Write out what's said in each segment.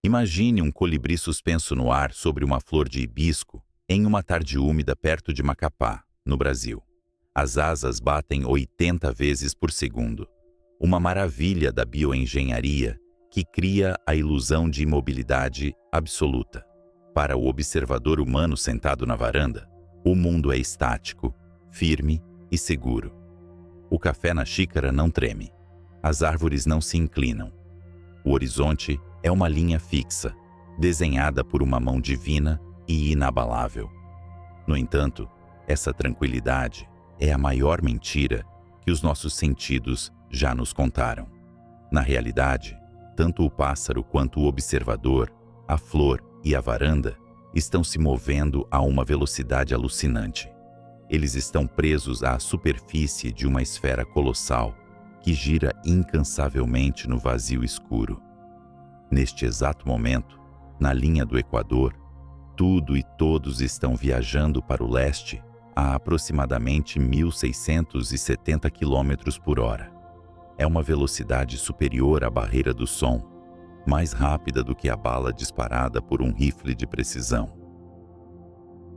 Imagine um colibri suspenso no ar sobre uma flor de hibisco em uma tarde úmida perto de Macapá, no Brasil. As asas batem 80 vezes por segundo. Uma maravilha da bioengenharia que cria a ilusão de imobilidade absoluta. Para o observador humano sentado na varanda, o mundo é estático, firme e seguro. O café na xícara não treme. As árvores não se inclinam. O horizonte é uma linha fixa, desenhada por uma mão divina e inabalável. No entanto, essa tranquilidade é a maior mentira que os nossos sentidos já nos contaram. Na realidade, tanto o pássaro quanto o observador, a flor e a varanda estão se movendo a uma velocidade alucinante. Eles estão presos à superfície de uma esfera colossal que gira incansavelmente no vazio escuro. Neste exato momento, na linha do Equador, tudo e todos estão viajando para o leste a aproximadamente 1.670 km por hora. É uma velocidade superior à barreira do som, mais rápida do que a bala disparada por um rifle de precisão.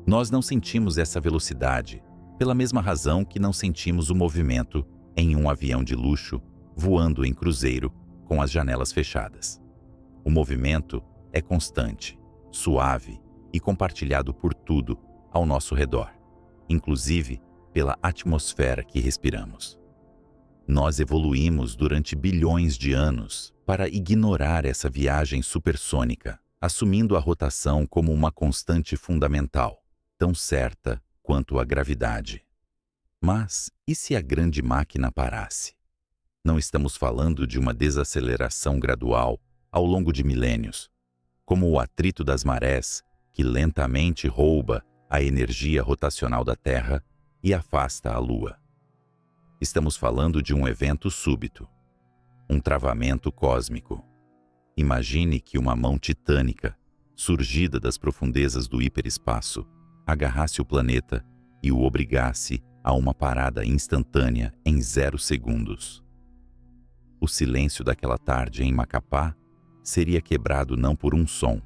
Nós não sentimos essa velocidade, pela mesma razão que não sentimos o movimento em um avião de luxo voando em cruzeiro com as janelas fechadas. O movimento é constante, suave e compartilhado por tudo ao nosso redor, inclusive pela atmosfera que respiramos. Nós evoluímos durante bilhões de anos para ignorar essa viagem supersônica, assumindo a rotação como uma constante fundamental, tão certa quanto a gravidade. Mas e se a grande máquina parasse? Não estamos falando de uma desaceleração gradual ao longo de milênios, como o atrito das marés que lentamente rouba a energia rotacional da Terra e afasta a Lua. Estamos falando de um evento súbito, um travamento cósmico. Imagine que uma mão titânica, surgida das profundezas do hiperespaço, agarrasse o planeta e o obrigasse a uma parada instantânea em 0 segundos. O silêncio daquela tarde em Macapá seria quebrado não por um som,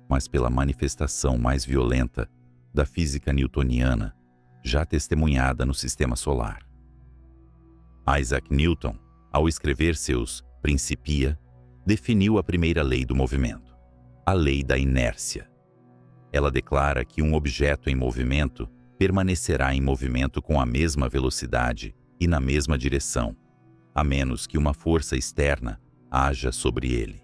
mas pela manifestação mais violenta da física newtoniana, já testemunhada no sistema solar. Isaac Newton, ao escrever seus Principia, definiu a primeira lei do movimento, a lei da inércia. Ela declara que um objeto em movimento permanecerá em movimento com a mesma velocidade e na mesma direção, a menos que uma força externa haja sobre ele.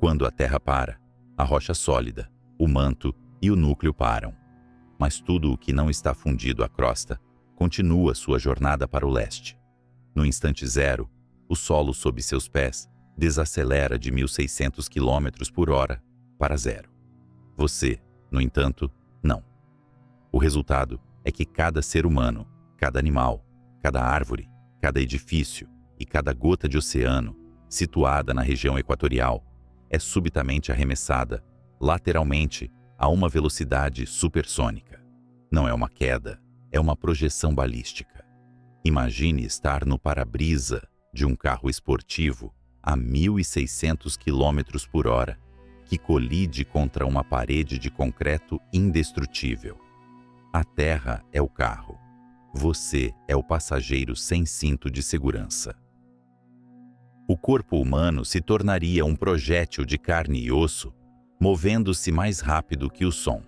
Quando a Terra para, a rocha sólida, o manto e o núcleo param. Mas tudo o que não está fundido à crosta continua sua jornada para o leste. No instante zero, o solo sob seus pés desacelera de 1.600 km por hora para zero. Você, no entanto, não. O resultado é que cada ser humano, cada animal, cada árvore, cada edifício e cada gota de oceano situada na região equatorial é subitamente arremessada, lateralmente, a uma velocidade supersônica. Não é uma queda, é uma projeção balística. Imagine estar no para-brisa de um carro esportivo a 1.600 km por hora, que colide contra uma parede de concreto indestrutível. A Terra é o carro. Você é o passageiro sem cinto de segurança. O corpo humano se tornaria um projétil de carne e osso, movendo-se mais rápido que o som.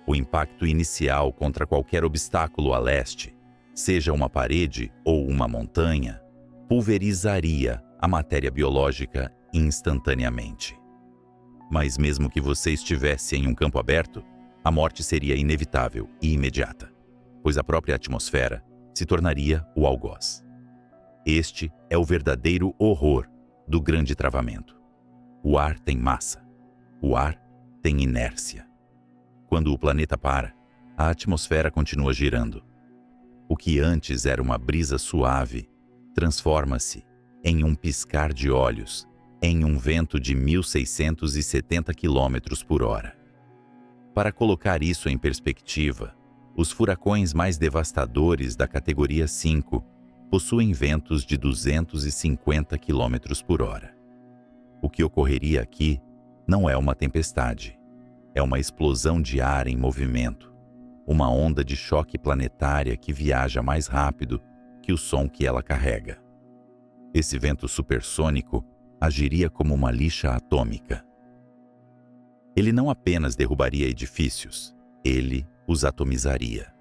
O impacto inicial contra qualquer obstáculo a leste, seja uma parede ou uma montanha, pulverizaria a matéria biológica instantaneamente. Mas mesmo que você estivesse em um campo aberto, a morte seria inevitável e imediata, pois a própria atmosfera se tornaria o algoz. Este é o verdadeiro horror do grande travamento. O ar tem massa. O ar tem inércia. Quando o planeta para, a atmosfera continua girando. O que antes era uma brisa suave transforma-se em um piscar de olhos, em um vento de 1.670 km por hora. Para colocar isso em perspectiva, os furacões mais devastadores da categoria 5 possuem ventos de 250 km por hora. O que ocorreria aqui Não é uma tempestade. É uma explosão de ar em movimento. Uma onda de choque planetária que viaja mais rápido que o som que ela carrega. Esse vento supersônico agiria como uma lixa atômica. Ele não apenas derrubaria edifícios, ele os atomizaria.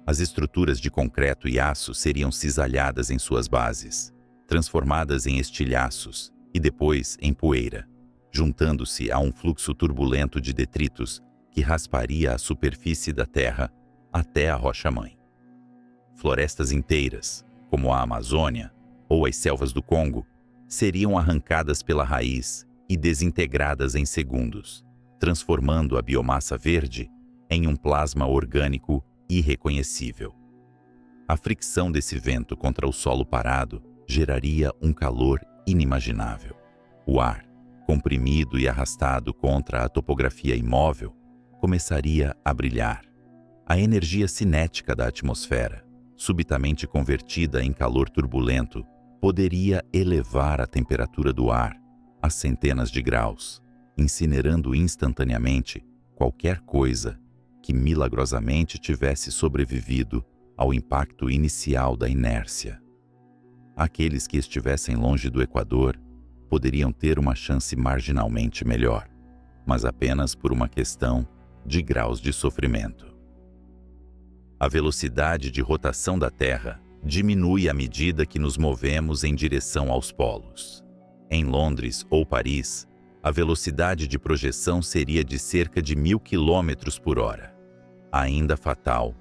As estruturas de concreto e aço seriam cisalhadas em suas bases, transformadas em estilhaços e depois em poeira, juntando-se a um fluxo turbulento de detritos que rasparia a superfície da Terra até a rocha-mãe. Florestas inteiras, como a Amazônia ou as selvas do Congo, seriam arrancadas pela raiz e desintegradas em segundos, transformando a biomassa verde em um plasma orgânico irreconhecível. A fricção desse vento contra o solo parado geraria um calor inimaginável. O ar, comprimido e arrastado contra a topografia imóvel, começaria a brilhar. A energia cinética da atmosfera, subitamente convertida em calor turbulento, poderia elevar a temperatura do ar a centenas de graus, incinerando instantaneamente qualquer coisa que milagrosamente tivesse sobrevivido ao impacto inicial da inércia. Aqueles que estivessem longe do Equador poderiam ter uma chance marginalmente melhor, mas apenas por uma questão de graus de sofrimento. A velocidade de rotação da Terra diminui à medida que nos movemos em direção aos polos. Em Londres ou Paris, a velocidade de projeção seria de cerca de 1000 km por hora. Ainda fatal,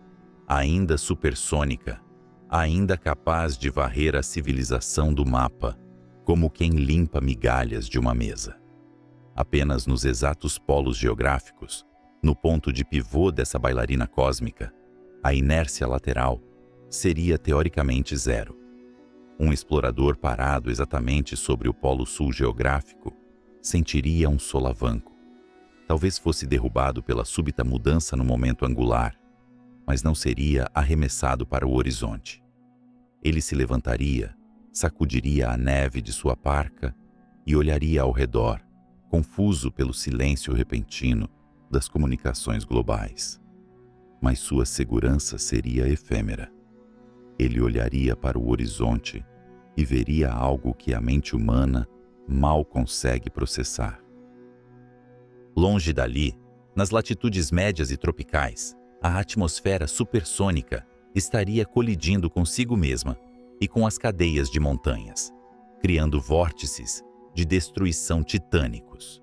ainda supersônica, ainda capaz de varrer a civilização do mapa, como quem limpa migalhas de uma mesa. Apenas nos exatos polos geográficos, no ponto de pivô dessa bailarina cósmica, a inércia lateral seria teoricamente zero. Um explorador parado exatamente sobre o polo sul geográfico sentiria um solavanco. Talvez fosse derrubado pela súbita mudança no momento angular, mas não seria arremessado para o horizonte. Ele se levantaria, sacudiria a neve de sua parca e olharia ao redor, confuso pelo silêncio repentino das comunicações globais. Mas sua segurança seria efêmera. Ele olharia para o horizonte e veria algo que a mente humana mal consegue processar. Longe dali, nas latitudes médias e tropicais, a atmosfera supersônica estaria colidindo consigo mesma e com as cadeias de montanhas, criando vórtices de destruição titânicos.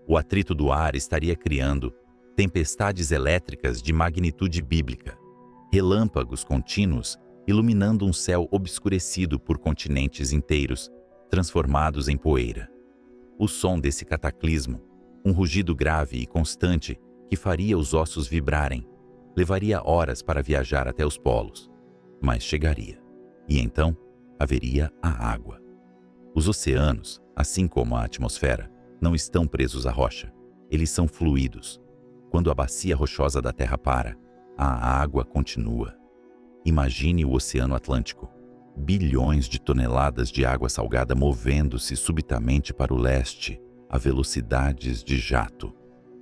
O atrito do ar estaria criando tempestades elétricas de magnitude bíblica, relâmpagos contínuos iluminando um céu obscurecido por continentes inteiros, transformados em poeira. O som desse cataclismo, um rugido grave e constante que faria os ossos vibrarem, levaria horas para viajar até os polos, mas chegaria. E então haveria a água. Os oceanos, assim como a atmosfera, não estão presos à rocha. Eles são fluidos. Quando a bacia rochosa da Terra para, a água continua. Imagine o Oceano Atlântico. Bilhões de toneladas de água salgada movendo-se subitamente para o leste, a velocidades de jato.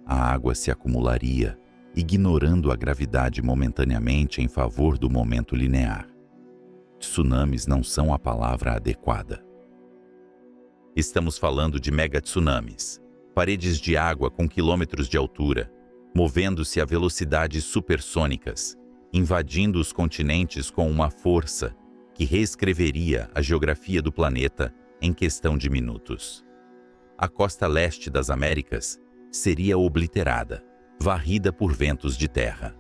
A água se acumularia, ignorando a gravidade momentaneamente em favor do momento linear. Tsunamis não são a palavra adequada. Estamos falando de megatsunamis, paredes de água com quilômetros de altura, movendo-se a velocidades supersônicas, invadindo os continentes com uma força que reescreveria a geografia do planeta em questão de minutos. A costa leste das Américas seria obliterada, varrida por ventos de terra.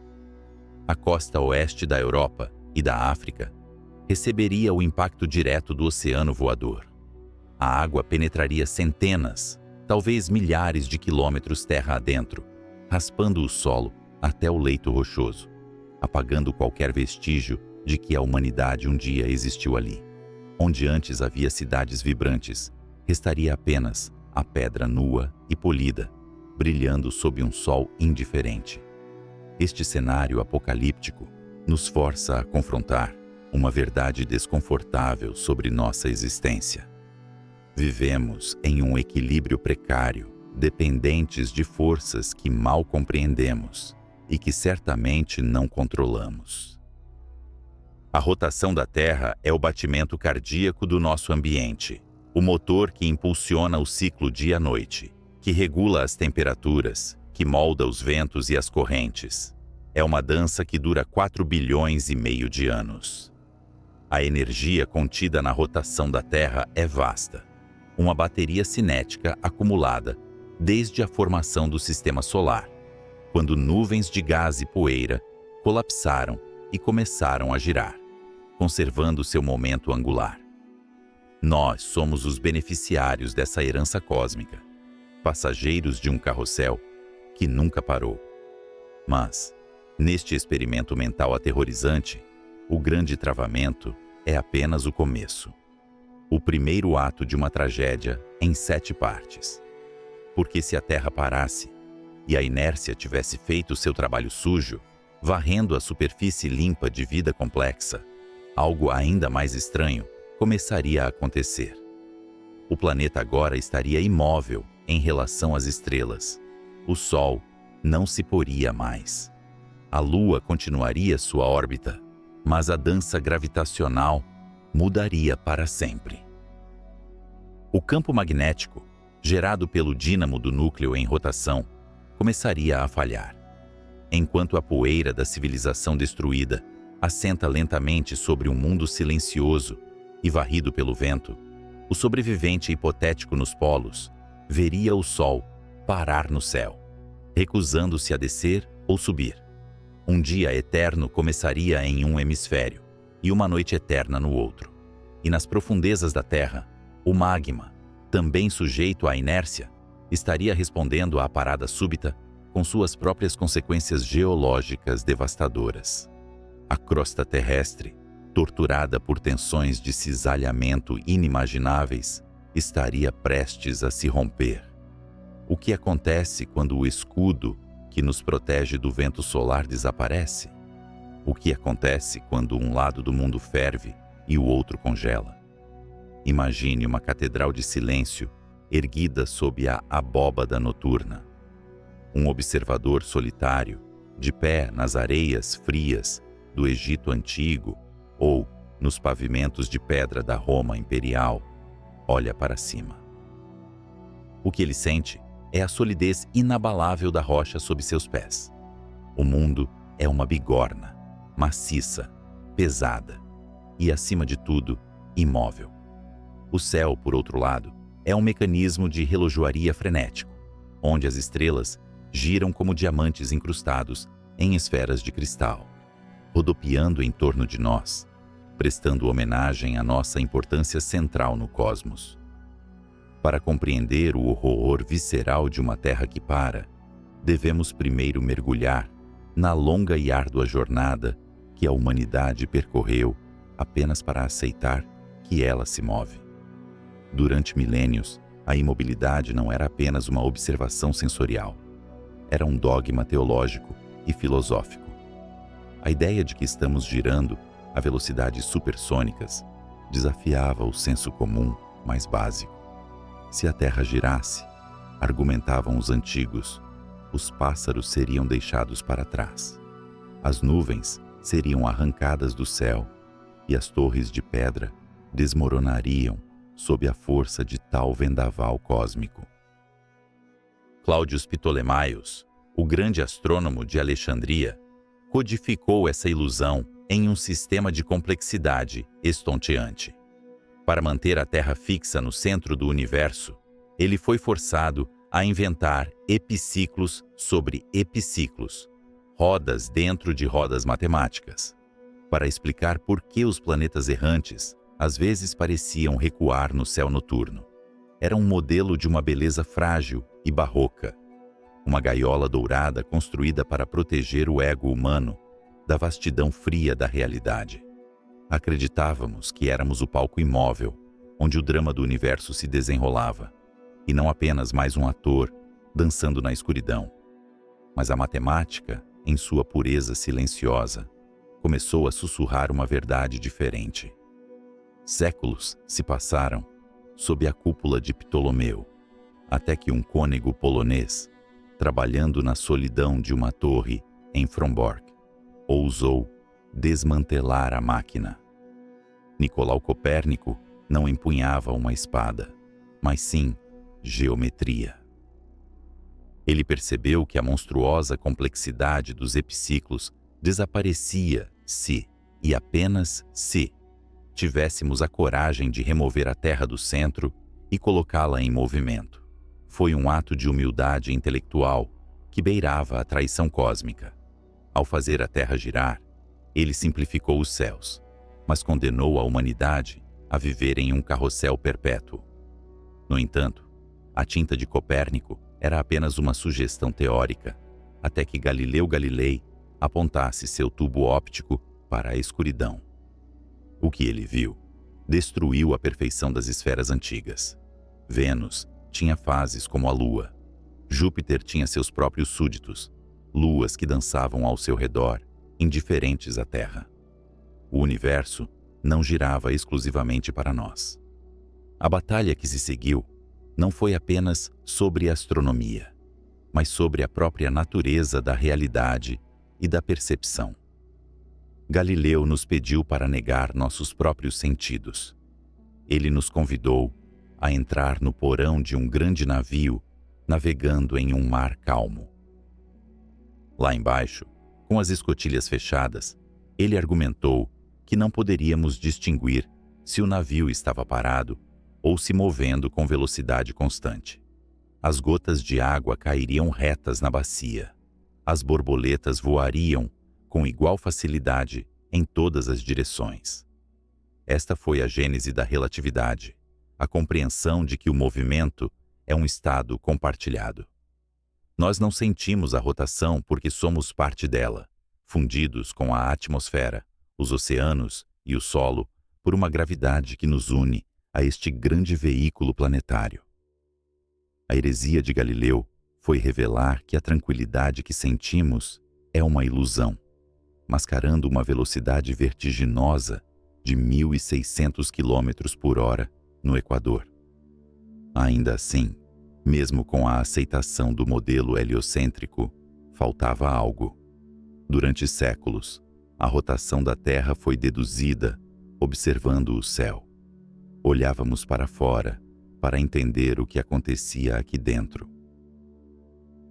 A costa oeste da Europa e da África receberia o impacto direto do oceano voador. A água penetraria centenas, talvez milhares de quilômetros terra adentro, raspando o solo até o leito rochoso, apagando qualquer vestígio de que a humanidade um dia existiu ali. Onde antes havia cidades vibrantes, restaria apenas a pedra nua e polida, brilhando sob um sol indiferente. Este cenário apocalíptico nos força a confrontar uma verdade desconfortável sobre nossa existência. Vivemos em um equilíbrio precário dependentes de forças que mal compreendemos e que certamente não controlamos. A rotação da Terra é o batimento cardíaco do nosso ambiente, o motor que impulsiona o ciclo dia-noite, que regula as temperaturas, que molda os ventos e as correntes. É uma dança que dura 4,5 bilhões de anos. A energia contida na rotação da Terra é vasta, uma bateria cinética acumulada desde a formação do Sistema Solar, quando nuvens de gás e poeira colapsaram e começaram a girar, conservando seu momento angular. Nós somos os beneficiários dessa herança cósmica, passageiros de um carrossel que nunca parou. Mas, neste experimento mental aterrorizante, o grande travamento é apenas o começo. O primeiro ato de uma tragédia em 7 partes. Porque se a Terra parasse e a inércia tivesse feito seu trabalho sujo, varrendo a superfície limpa de vida complexa, algo ainda mais estranho começaria a acontecer. O planeta agora estaria imóvel em relação às estrelas. O Sol não se poria mais. A Lua continuaria sua órbita, mas a dança gravitacional mudaria para sempre. O campo magnético, gerado pelo dínamo do núcleo em rotação, começaria a falhar. Enquanto a poeira da civilização destruída assenta lentamente sobre um mundo silencioso e varrido pelo vento, o sobrevivente hipotético nos polos veria o Sol parar no céu, recusando-se a descer ou subir. Um dia eterno começaria em um hemisfério e uma noite eterna no outro. E nas profundezas da Terra, o magma, também sujeito à inércia, estaria respondendo à parada súbita com suas próprias consequências geológicas devastadoras. A crosta terrestre, torturada por tensões de cisalhamento inimagináveis, estaria prestes a se romper. O que acontece quando o escudo que nos protege do vento solar desaparece? O que acontece quando um lado do mundo ferve e o outro congela? Imagine uma catedral de silêncio erguida sob a abóbada noturna. Um observador solitário, de pé nas areias frias do Egito Antigo ou nos pavimentos de pedra da Roma Imperial, olha para cima. O que ele sente é a solidez inabalável da rocha sob seus pés. O mundo é uma bigorna, maciça, pesada e, acima de tudo, imóvel. O céu, por outro lado, é um mecanismo de relojoaria frenético, onde as estrelas giram como diamantes incrustados em esferas de cristal, rodopiando em torno de nós, prestando homenagem à nossa importância central no cosmos. Para compreender o horror visceral de uma Terra que para, devemos primeiro mergulhar na longa e árdua jornada que a humanidade percorreu apenas para aceitar que ela se move. Durante milênios, a imobilidade não era apenas uma observação sensorial. Era um dogma teológico e filosófico. A ideia de que estamos girando a velocidades supersônicas desafiava o senso comum mais básico. Se a Terra girasse, argumentavam os antigos, os pássaros seriam deixados para trás. As nuvens seriam arrancadas do céu e as torres de pedra desmoronariam sob a força de tal vendaval cósmico. Cláudios Ptolemaios, o grande astrônomo de Alexandria, codificou essa ilusão em um sistema de complexidade estonteante. Para manter a Terra fixa no centro do universo, ele foi forçado a inventar epiciclos sobre epiciclos, rodas dentro de rodas matemáticas, para explicar por que os planetas errantes às vezes pareciam recuar no céu noturno. Era um modelo de uma beleza frágil e barroca, uma gaiola dourada construída para proteger o ego humano da vastidão fria da realidade. Acreditávamos que éramos o palco imóvel, onde o drama do universo se desenrolava, e não apenas mais um ator dançando na escuridão. Mas a matemática, em sua pureza silenciosa, começou a sussurrar uma verdade diferente. Séculos se passaram sob a cúpula de Ptolomeu. até que um cônego polonês, trabalhando na solidão de uma torre em Frombork, ousou desmantelar a máquina. Nicolau Copérnico não empunhava uma espada, mas sim geometria. Ele percebeu que a monstruosa complexidade dos epiciclos desaparecia se, e apenas se, tivéssemos a coragem de remover a Terra do centro e colocá-la em movimento. Foi um ato de humildade intelectual que beirava a traição cósmica. Ao fazer a Terra girar, ele simplificou os céus, mas condenou a humanidade a viver em um carrossel perpétuo. No entanto, a tinta de Copérnico era apenas uma sugestão teórica, até que Galileu Galilei apontasse seu tubo óptico para a escuridão. O que ele viu destruiu a perfeição das esferas antigas. Vênus tinha fases como a Lua. Júpiter tinha seus próprios súditos, luas que dançavam ao seu redor, indiferentes à Terra. O universo não girava exclusivamente para nós. A batalha que se seguiu não foi apenas sobre astronomia, mas sobre a própria natureza da realidade e da percepção. Galileu nos pediu para negar nossos próprios sentidos. Ele nos convidou a entrar no porão de um grande navio navegando em um mar calmo. Lá embaixo, com as escotilhas fechadas, ele argumentou que não poderíamos distinguir se o navio estava parado ou se movendo com velocidade constante. As gotas de água cairiam retas na bacia. As borboletas voariam com igual facilidade em todas as direções. Esta foi a gênese da relatividade, a compreensão de que o movimento é um estado compartilhado. Nós não sentimos a rotação porque somos parte dela, fundidos com a atmosfera, os oceanos e o solo por uma gravidade que nos une a este grande veículo planetário. A heresia de Galileu foi revelar que a tranquilidade que sentimos é uma ilusão, mascarando uma velocidade vertiginosa de 1.600 km por hora no Equador. Ainda assim, mesmo com a aceitação do modelo heliocêntrico, faltava algo. Durante séculos, a rotação da Terra foi deduzida observando o céu. Olhávamos para fora para entender o que acontecia aqui dentro.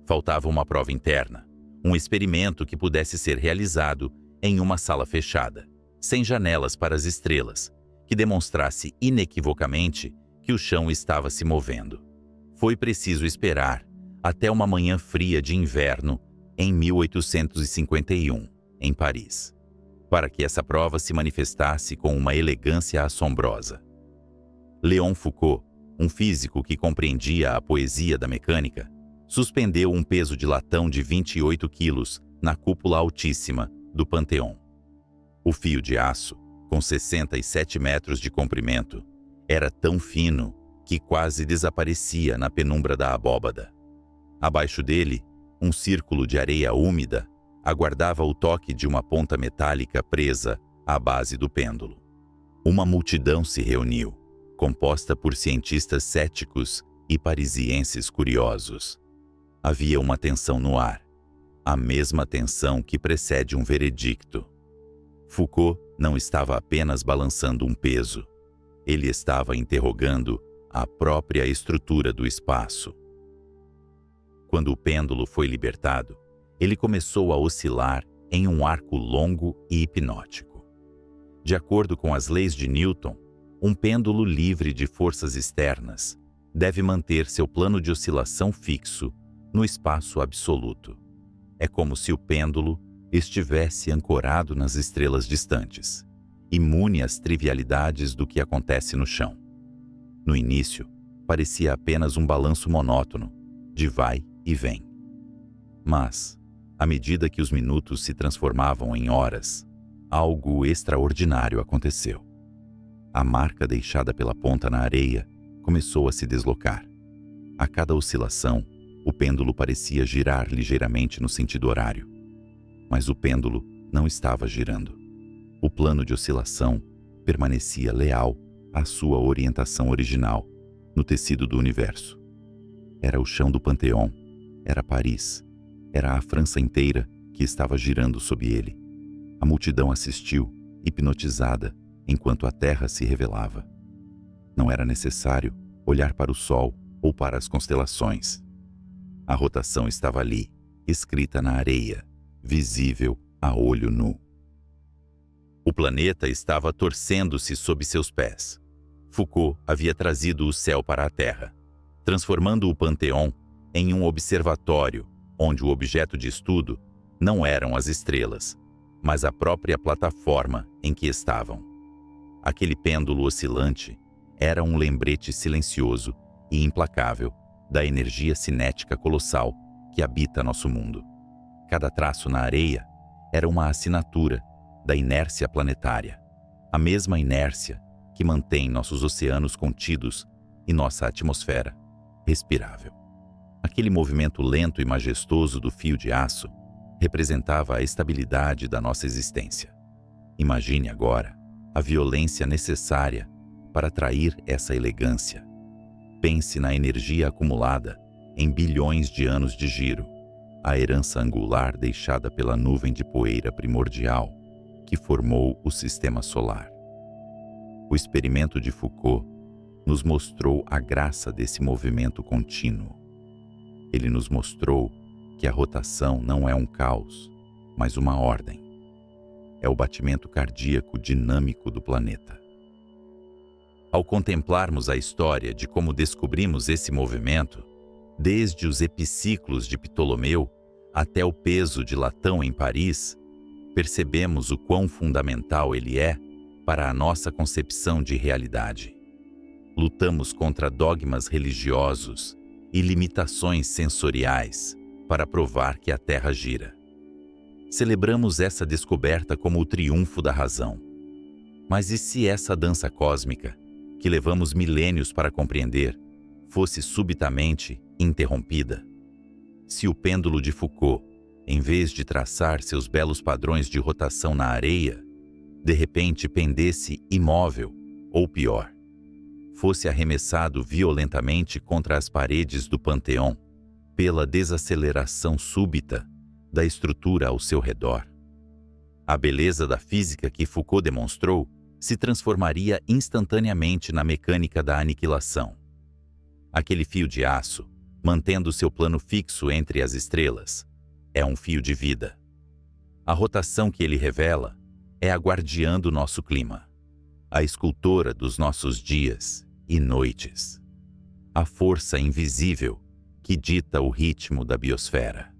Faltava uma prova interna, um experimento que pudesse ser realizado em uma sala fechada, sem janelas para as estrelas, que demonstrasse inequivocamente que o chão estava se movendo. Foi preciso esperar até uma manhã fria de inverno em 1851, em Paris, para que essa prova se manifestasse com uma elegância assombrosa. Léon Foucault, um físico que compreendia a poesia da mecânica, suspendeu um peso de latão de 28 quilos na cúpula altíssima do Panteão. O fio de aço, com 67 metros de comprimento, era tão fino que quase desaparecia na penumbra da abóbada. Abaixo dele, um círculo de areia úmida aguardava o toque de uma ponta metálica presa à base do pêndulo. Uma multidão se reuniu, composta por cientistas céticos e parisienses curiosos. Havia uma tensão no ar, a mesma tensão que precede um veredicto. Foucault não estava apenas balançando um peso, ele estava interrogando a própria estrutura do espaço. Quando o pêndulo foi libertado, ele começou a oscilar em um arco longo e hipnótico. De acordo com as leis de Newton, um pêndulo livre de forças externas deve manter seu plano de oscilação fixo no espaço absoluto. É como se o pêndulo estivesse ancorado nas estrelas distantes, imune às trivialidades do que acontece no chão. No início, parecia apenas um balanço monótono, de vai e vem. Mas, à medida que os minutos se transformavam em horas, algo extraordinário aconteceu. A marca deixada pela ponta na areia começou a se deslocar. A cada oscilação, o pêndulo parecia girar ligeiramente no sentido horário. Mas o pêndulo não estava girando. O plano de oscilação permanecia leal à sua orientação original no tecido do universo. Era o chão do Panteão, era Paris, era a França inteira que estava girando sob ele. A multidão assistiu, hipnotizada, enquanto a terra se revelava. Não era necessário olhar para o sol ou para as constelações. A rotação estava ali, escrita na areia, visível a olho nu. O planeta estava torcendo-se sob seus pés. Foucault havia trazido o céu para a Terra, transformando o Panteão em um observatório onde o objeto de estudo não eram as estrelas, mas a própria plataforma em que estavam. Aquele pêndulo oscilante era um lembrete silencioso e implacável da energia cinética colossal que habita nosso mundo. Cada traço na areia era uma assinatura da inércia planetária, a mesma inércia que mantém nossos oceanos contidos e nossa atmosfera respirável. Aquele movimento lento e majestoso do fio de aço representava a estabilidade da nossa existência. Imagine agora a violência necessária para atrair essa elegância. Pense na energia acumulada em bilhões de anos de giro, a herança angular deixada pela nuvem de poeira primordial que formou o sistema solar. O experimento de Foucault nos mostrou a graça desse movimento contínuo. Ele nos mostrou que a rotação não é um caos, mas uma ordem. É o batimento cardíaco dinâmico do planeta. Ao contemplarmos a história de como descobrimos esse movimento, desde os epiciclos de Ptolomeu até o peso de latão em Paris, percebemos o quão fundamental ele é para a nossa concepção de realidade. Lutamos contra dogmas religiosos e limitações sensoriais para provar que a Terra gira. Celebramos essa descoberta como o triunfo da razão. Mas e se essa dança cósmica, que levamos milênios para compreender, fosse subitamente interrompida? Se o pêndulo de Foucault, em vez de traçar seus belos padrões de rotação na areia, de repente pendesse imóvel, ou pior, fosse arremessado violentamente contra as paredes do Panteão, pela desaceleração súbita da estrutura ao seu redor. A beleza da física que Foucault demonstrou se transformaria instantaneamente na mecânica da aniquilação. Aquele fio de aço, mantendo seu plano fixo entre as estrelas, é um fio de vida. A rotação que ele revela é a guardiã do nosso clima, a escultora dos nossos dias e noites, a força invisível que dita o ritmo da biosfera.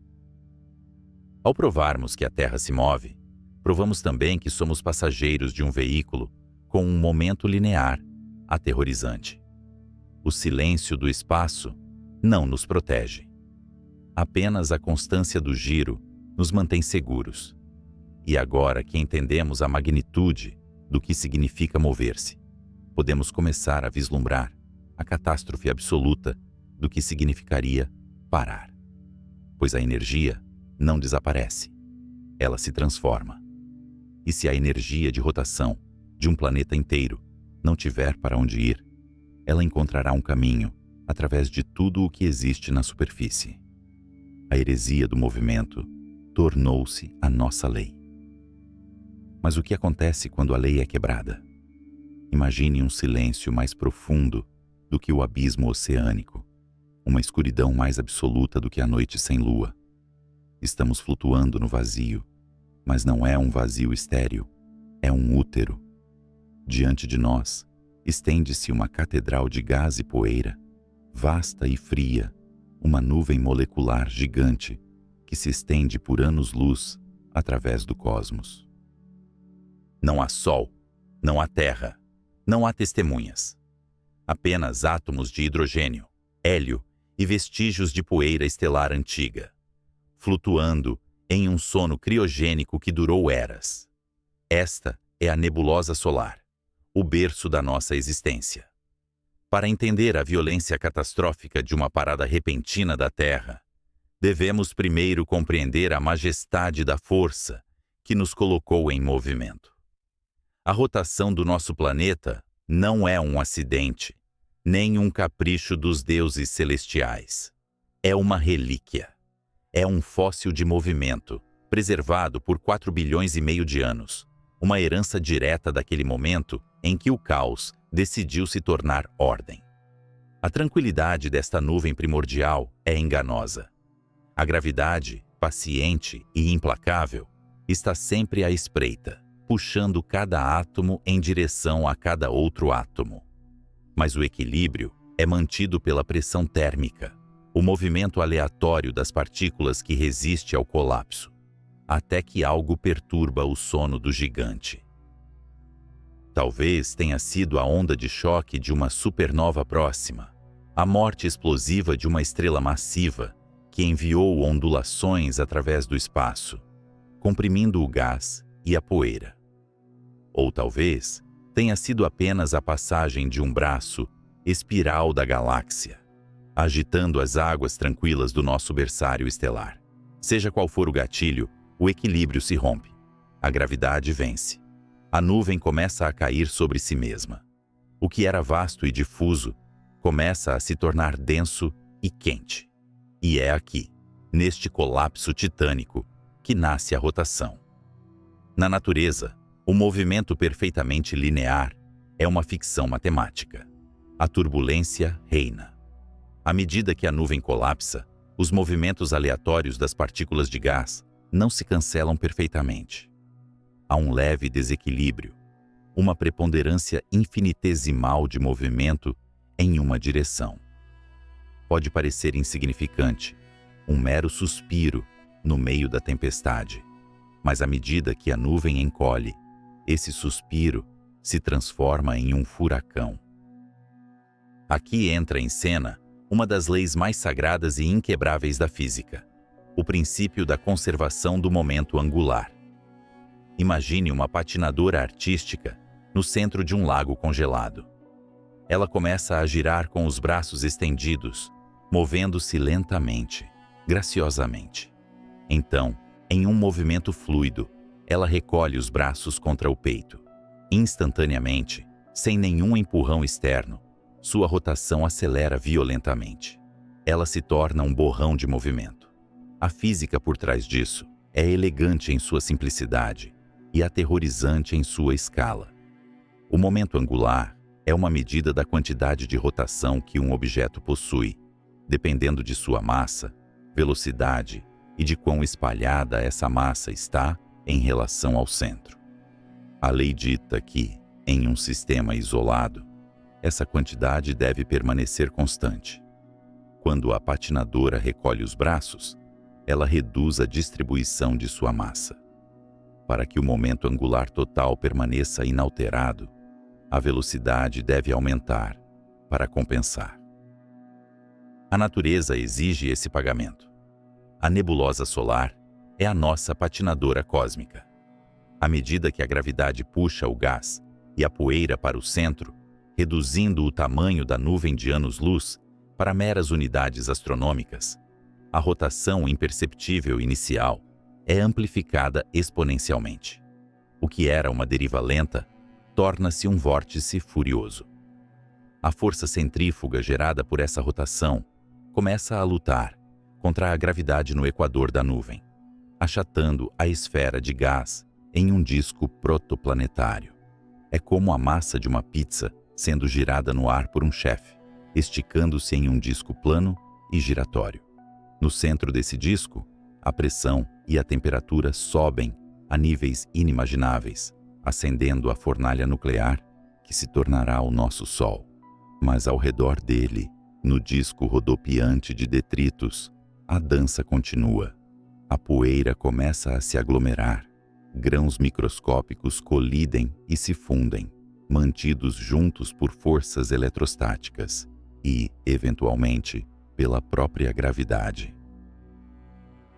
Ao provarmos que a Terra se move, provamos também que somos passageiros de um veículo com um momento linear, aterrorizante. O silêncio do espaço não nos protege. Apenas a constância do giro nos mantém seguros. E agora que entendemos a magnitude do que significa mover-se, podemos começar a vislumbrar a catástrofe absoluta do que significaria parar. Pois a energia não desaparece, ela se transforma. E se a energia de rotação de um planeta inteiro não tiver para onde ir, ela encontrará um caminho através de tudo o que existe na superfície. A heresia do movimento tornou-se a nossa lei. Mas o que acontece quando a lei é quebrada? Imagine um silêncio mais profundo do que o abismo oceânico, uma escuridão mais absoluta do que a noite sem lua. Estamos flutuando no vazio, mas não é um vazio estéril, é um útero. Diante de nós, estende-se uma catedral de gás e poeira, vasta e fria, uma nuvem molecular gigante que se estende por anos-luz através do cosmos. Não há sol, não há terra, não há testemunhas. Apenas átomos de hidrogênio, hélio e vestígios de poeira estelar antiga, flutuando em um sono criogênico que durou eras. Esta é a nebulosa solar, o berço da nossa existência. Para entender a violência catastrófica de uma parada repentina da Terra, devemos primeiro compreender a majestade da força que nos colocou em movimento. A rotação do nosso planeta não é um acidente, nem um capricho dos deuses celestiais. É uma relíquia. É um fóssil de movimento, preservado por 4,5 bilhões de anos. Uma herança direta daquele momento em que o caos decidiu se tornar ordem. A tranquilidade desta nuvem primordial é enganosa. A gravidade, paciente e implacável, está sempre à espreita, puxando cada átomo em direção a cada outro átomo. Mas o equilíbrio é mantido pela pressão térmica, o movimento aleatório das partículas que resiste ao colapso, até que algo perturba o sono do gigante. Talvez tenha sido a onda de choque de uma supernova próxima, a morte explosiva de uma estrela massiva que enviou ondulações através do espaço, comprimindo o gás e a poeira. Ou talvez tenha sido apenas a passagem de um braço espiral da galáxia, agitando as águas tranquilas do nosso berçário estelar. Seja qual for o gatilho, o equilíbrio se rompe. A gravidade vence. A nuvem começa a cair sobre si mesma. O que era vasto e difuso começa a se tornar denso e quente. E é aqui, neste colapso titânico, que nasce a rotação. Na natureza, o movimento perfeitamente linear é uma ficção matemática. A turbulência reina. À medida que a nuvem colapsa, os movimentos aleatórios das partículas de gás não se cancelam perfeitamente. Há um leve desequilíbrio, uma preponderância infinitesimal de movimento em uma direção. Pode parecer insignificante, um mero suspiro no meio da tempestade, mas à medida que a nuvem encolhe, esse suspiro se transforma em um furacão. Aqui entra em cena uma das leis mais sagradas e inquebráveis da física, o princípio da conservação do momento angular. Imagine uma patinadora artística no centro de um lago congelado. Ela começa a girar com os braços estendidos, movendo-se lentamente, graciosamente. Então, em um movimento fluido, ela recolhe os braços contra o peito. Instantaneamente, sem nenhum empurrão externo, sua rotação acelera violentamente. Ela se torna um borrão de movimento. A física por trás disso é elegante em sua simplicidade e aterrorizante em sua escala. O momento angular é uma medida da quantidade de rotação que um objeto possui, dependendo de sua massa, velocidade e de quão espalhada essa massa está em relação ao centro. A lei dita que, em um sistema isolado, essa quantidade deve permanecer constante. Quando a patinadora recolhe os braços, ela reduz a distribuição de sua massa. Para que o momento angular total permaneça inalterado, a velocidade deve aumentar para compensar. A natureza exige esse pagamento. A nebulosa solar é a nossa patinadora cósmica. À medida que a gravidade puxa o gás e a poeira para o centro, reduzindo o tamanho da nuvem de anos-luz para meras unidades astronômicas, a rotação imperceptível inicial é amplificada exponencialmente. O que era uma deriva lenta torna-se um vórtice furioso. A força centrífuga gerada por essa rotação começa a lutar contra a gravidade no equador da nuvem, achatando a esfera de gás em um disco protoplanetário. É como a massa de uma pizza sendo girada no ar por um chefe, esticando-se em um disco plano e giratório. No centro desse disco, a pressão e a temperatura sobem a níveis inimagináveis, acendendo a fornalha nuclear que se tornará o nosso Sol. Mas ao redor dele, no disco rodopiante de detritos, a dança continua. A poeira começa a se aglomerar. Grãos microscópicos colidem e se fundem, mantidos juntos por forças eletrostáticas e, eventualmente, pela própria gravidade.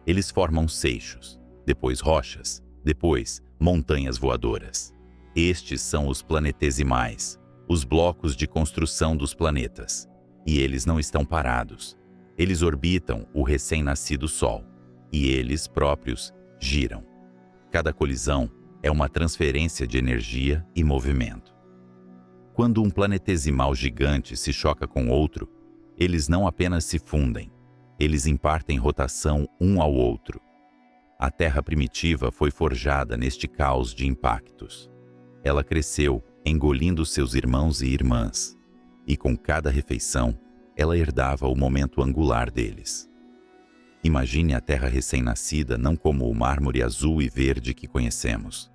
Eles formam seixos, depois rochas, depois montanhas voadoras. Estes são os planetesimais, os blocos de construção dos planetas. E eles não estão parados. Eles orbitam o recém-nascido Sol, e eles próprios giram. Cada colisão é uma transferência de energia e movimento. Quando um planetesimal gigante se choca com outro, eles não apenas se fundem, eles impartem rotação um ao outro. A Terra primitiva foi forjada neste caos de impactos. Ela cresceu, engolindo seus irmãos e irmãs, e com cada refeição, ela herdava o momento angular deles. Imagine a Terra recém-nascida não como o mármore azul e verde que conhecemos,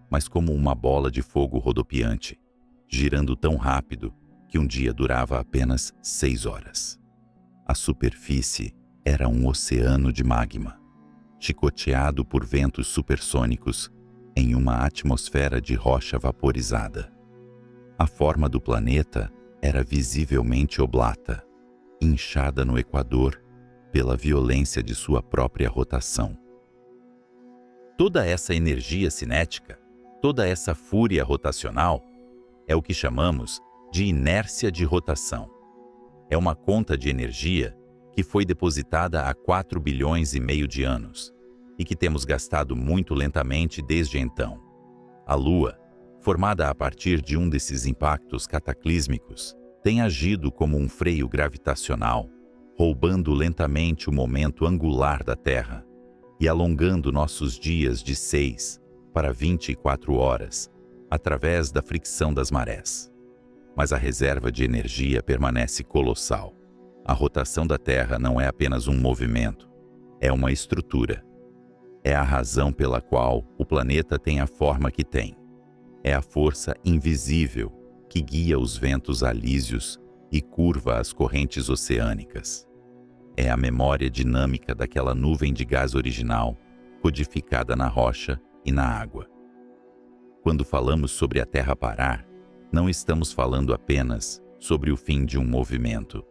mas como uma bola de fogo rodopiante, girando tão rápido que um dia durava apenas 6 horas. A superfície era um oceano de magma, chicoteado por ventos supersônicos em uma atmosfera de rocha vaporizada. A forma do planeta era visivelmente oblata, inchada no Equador pela violência de sua própria rotação. Toda essa energia cinética, toda essa fúria rotacional, é o que chamamos de inércia de rotação. É uma conta de energia que foi depositada há 4 bilhões e meio de anos e que temos gastado muito lentamente desde então. A Lua, formada a partir de um desses impactos cataclísmicos, tem agido como um freio gravitacional, roubando lentamente o momento angular da Terra e alongando nossos dias de 6 para 24 horas, através da fricção das marés. Mas a reserva de energia permanece colossal. A rotação da Terra não é apenas um movimento, é uma estrutura. É a razão pela qual o planeta tem a forma que tem. É a força invisível que guia os ventos alísios e curva as correntes oceânicas. É a memória dinâmica daquela nuvem de gás original, codificada na rocha e na água. Quando falamos sobre a Terra parar, não estamos falando apenas sobre o fim de um movimento.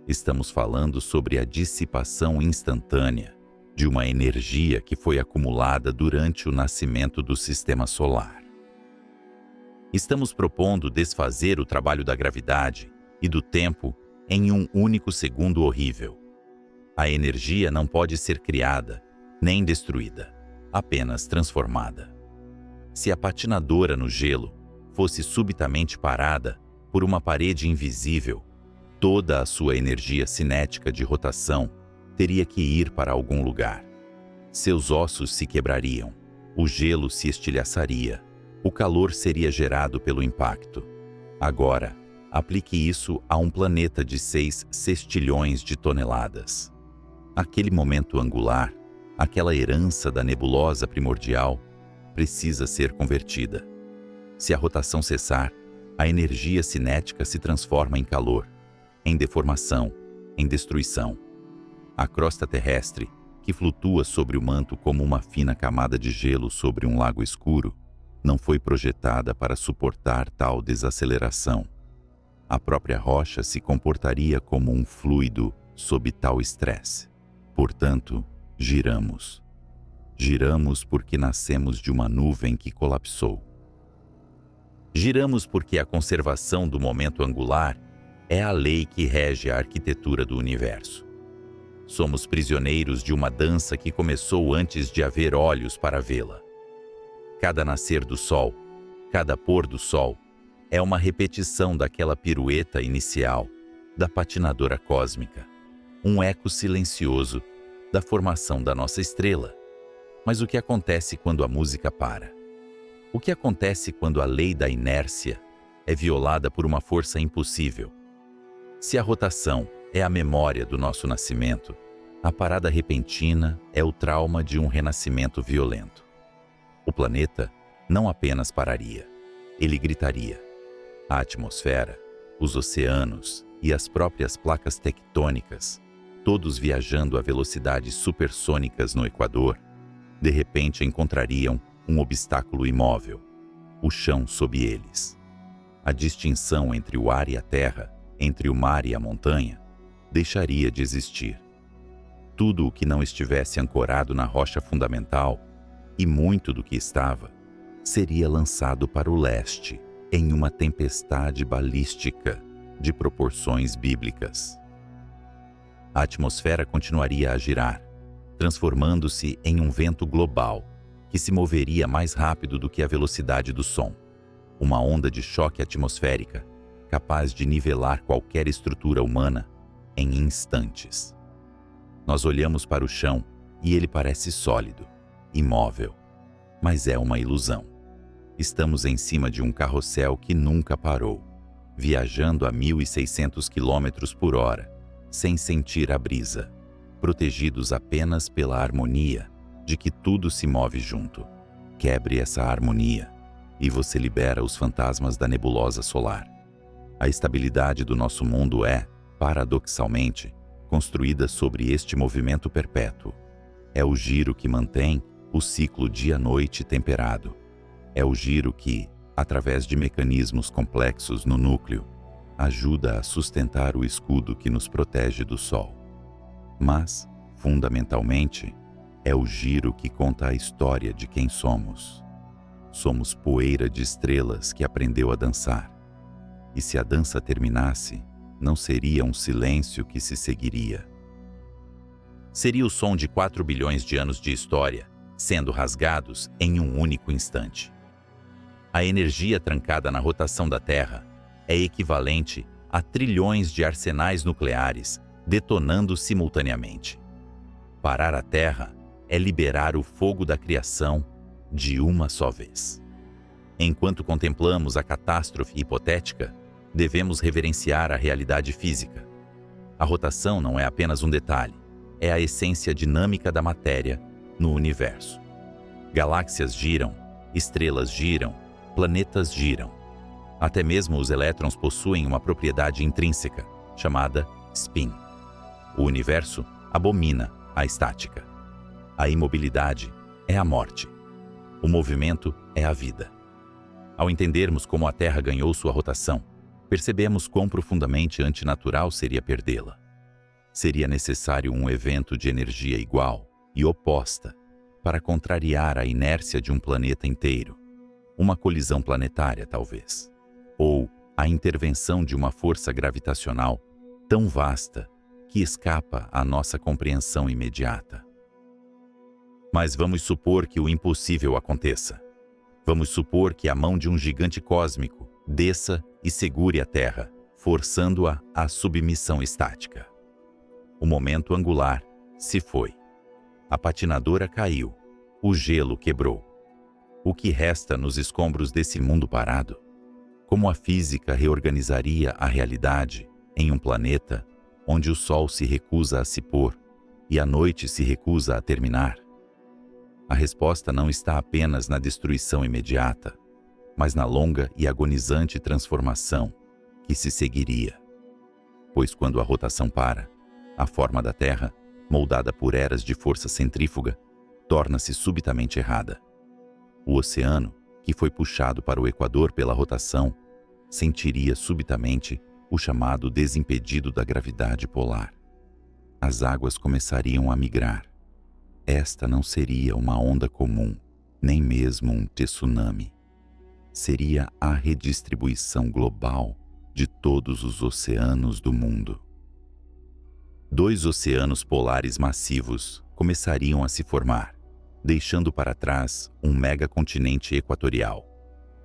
Estamos falando sobre a dissipação instantânea de uma energia que foi acumulada durante o nascimento do Sistema Solar. Estamos propondo desfazer o trabalho da gravidade e do tempo em um único segundo horrível. A energia não pode ser criada, nem destruída, apenas transformada. Se a patinadora no gelo fosse subitamente parada por uma parede invisível, toda a sua energia cinética de rotação teria que ir para algum lugar. Seus ossos se quebrariam, o gelo se estilhaçaria, o calor seria gerado pelo impacto. Agora, aplique isso a um planeta de 6 sextilhões de toneladas. Aquele momento angular, aquela herança da nebulosa primordial, precisa ser convertida. Se a rotação cessar, a energia cinética se transforma em calor, em deformação, em destruição. A crosta terrestre, que flutua sobre o manto como uma fina camada de gelo sobre um lago escuro, não foi projetada para suportar tal desaceleração. A própria rocha se comportaria como um fluido sob tal estresse. Portanto, giramos. Giramos porque nascemos de uma nuvem que colapsou. Giramos porque a conservação do momento angular é a lei que rege a arquitetura do universo. Somos prisioneiros de uma dança que começou antes de haver olhos para vê-la. Cada nascer do sol, cada pôr do sol, é uma repetição daquela pirueta inicial da patinadora cósmica, um eco silencioso da formação da nossa estrela. Mas o que acontece quando a música para? O que acontece quando a lei da inércia é violada por uma força impossível? Se a rotação é a memória do nosso nascimento, a parada repentina é o trauma de um renascimento violento. O planeta não apenas pararia, ele gritaria. A atmosfera, os oceanos e as próprias placas tectônicas, todos viajando a velocidades supersônicas no Equador, de repente encontrariam um obstáculo imóvel, o chão sob eles. A distinção entre o ar e a terra, entre o mar e a montanha, deixaria de existir. Tudo o que não estivesse ancorado na rocha fundamental, e muito do que estava, seria lançado para o leste, em uma tempestade balística de proporções bíblicas. A atmosfera continuaria a girar, transformando-se em um vento global que se moveria mais rápido do que a velocidade do som. Uma onda de choque atmosférica capaz de nivelar qualquer estrutura humana em instantes. Nós olhamos para o chão e ele parece sólido, imóvel, mas é uma ilusão. Estamos em cima de um carrossel que nunca parou, viajando a 1.600 km por hora, sem sentir a brisa, protegidos apenas pela harmonia de que tudo se move junto. Quebre essa harmonia e você libera os fantasmas da nebulosa solar. A estabilidade do nosso mundo é, paradoxalmente, construída sobre este movimento perpétuo. É o giro que mantém o ciclo dia-noite temperado. É o giro que, através de mecanismos complexos no núcleo, ajuda a sustentar o escudo que nos protege do Sol. Mas, fundamentalmente, é o giro que conta a história de quem somos. Somos poeira de estrelas que aprendeu a dançar. E se a dança terminasse, não seria um silêncio que se seguiria. Seria o som de 4 bilhões de anos de história, sendo rasgados em um único instante. A energia trancada na rotação da Terra é equivalente a trilhões de arsenais nucleares detonando simultaneamente. Parar a Terra é liberar o fogo da criação de uma só vez. Enquanto contemplamos a catástrofe hipotética, devemos reverenciar a realidade física. A rotação não é apenas um detalhe, é a essência dinâmica da matéria no universo. Galáxias giram, estrelas giram, planetas giram. Até mesmo os elétrons possuem uma propriedade intrínseca, chamada spin. O universo abomina a estática. A imobilidade é a morte. O movimento é a vida. Ao entendermos como a Terra ganhou sua rotação, percebemos quão profundamente antinatural seria perdê-la. Seria necessário um evento de energia igual e oposta para contrariar a inércia de um planeta inteiro. Uma colisão planetária, talvez. Ou a intervenção de uma força gravitacional tão vasta que escapa à nossa compreensão imediata. Mas vamos supor que o impossível aconteça. Vamos supor que a mão de um gigante cósmico desça e segure a Terra, forçando-a à submissão estática. O momento angular se foi. A patinadora caiu. O gelo quebrou. O que resta nos escombros desse mundo parado? Como a física reorganizaria a realidade em um planeta onde o Sol se recusa a se pôr e a noite se recusa a terminar? A resposta não está apenas na destruição imediata, mas na longa e agonizante transformação que se seguiria. Pois quando a rotação para, a forma da Terra, moldada por eras de força centrífuga, torna-se subitamente errada. O oceano, que foi puxado para o Equador pela rotação, sentiria subitamente o chamado desimpedido da gravidade polar. As águas começariam a migrar. Esta não seria uma onda comum, nem mesmo um tsunami. Seria a redistribuição global de todos os oceanos do mundo. 2 oceanos polares massivos começariam a se formar, deixando para trás um megacontinente equatorial,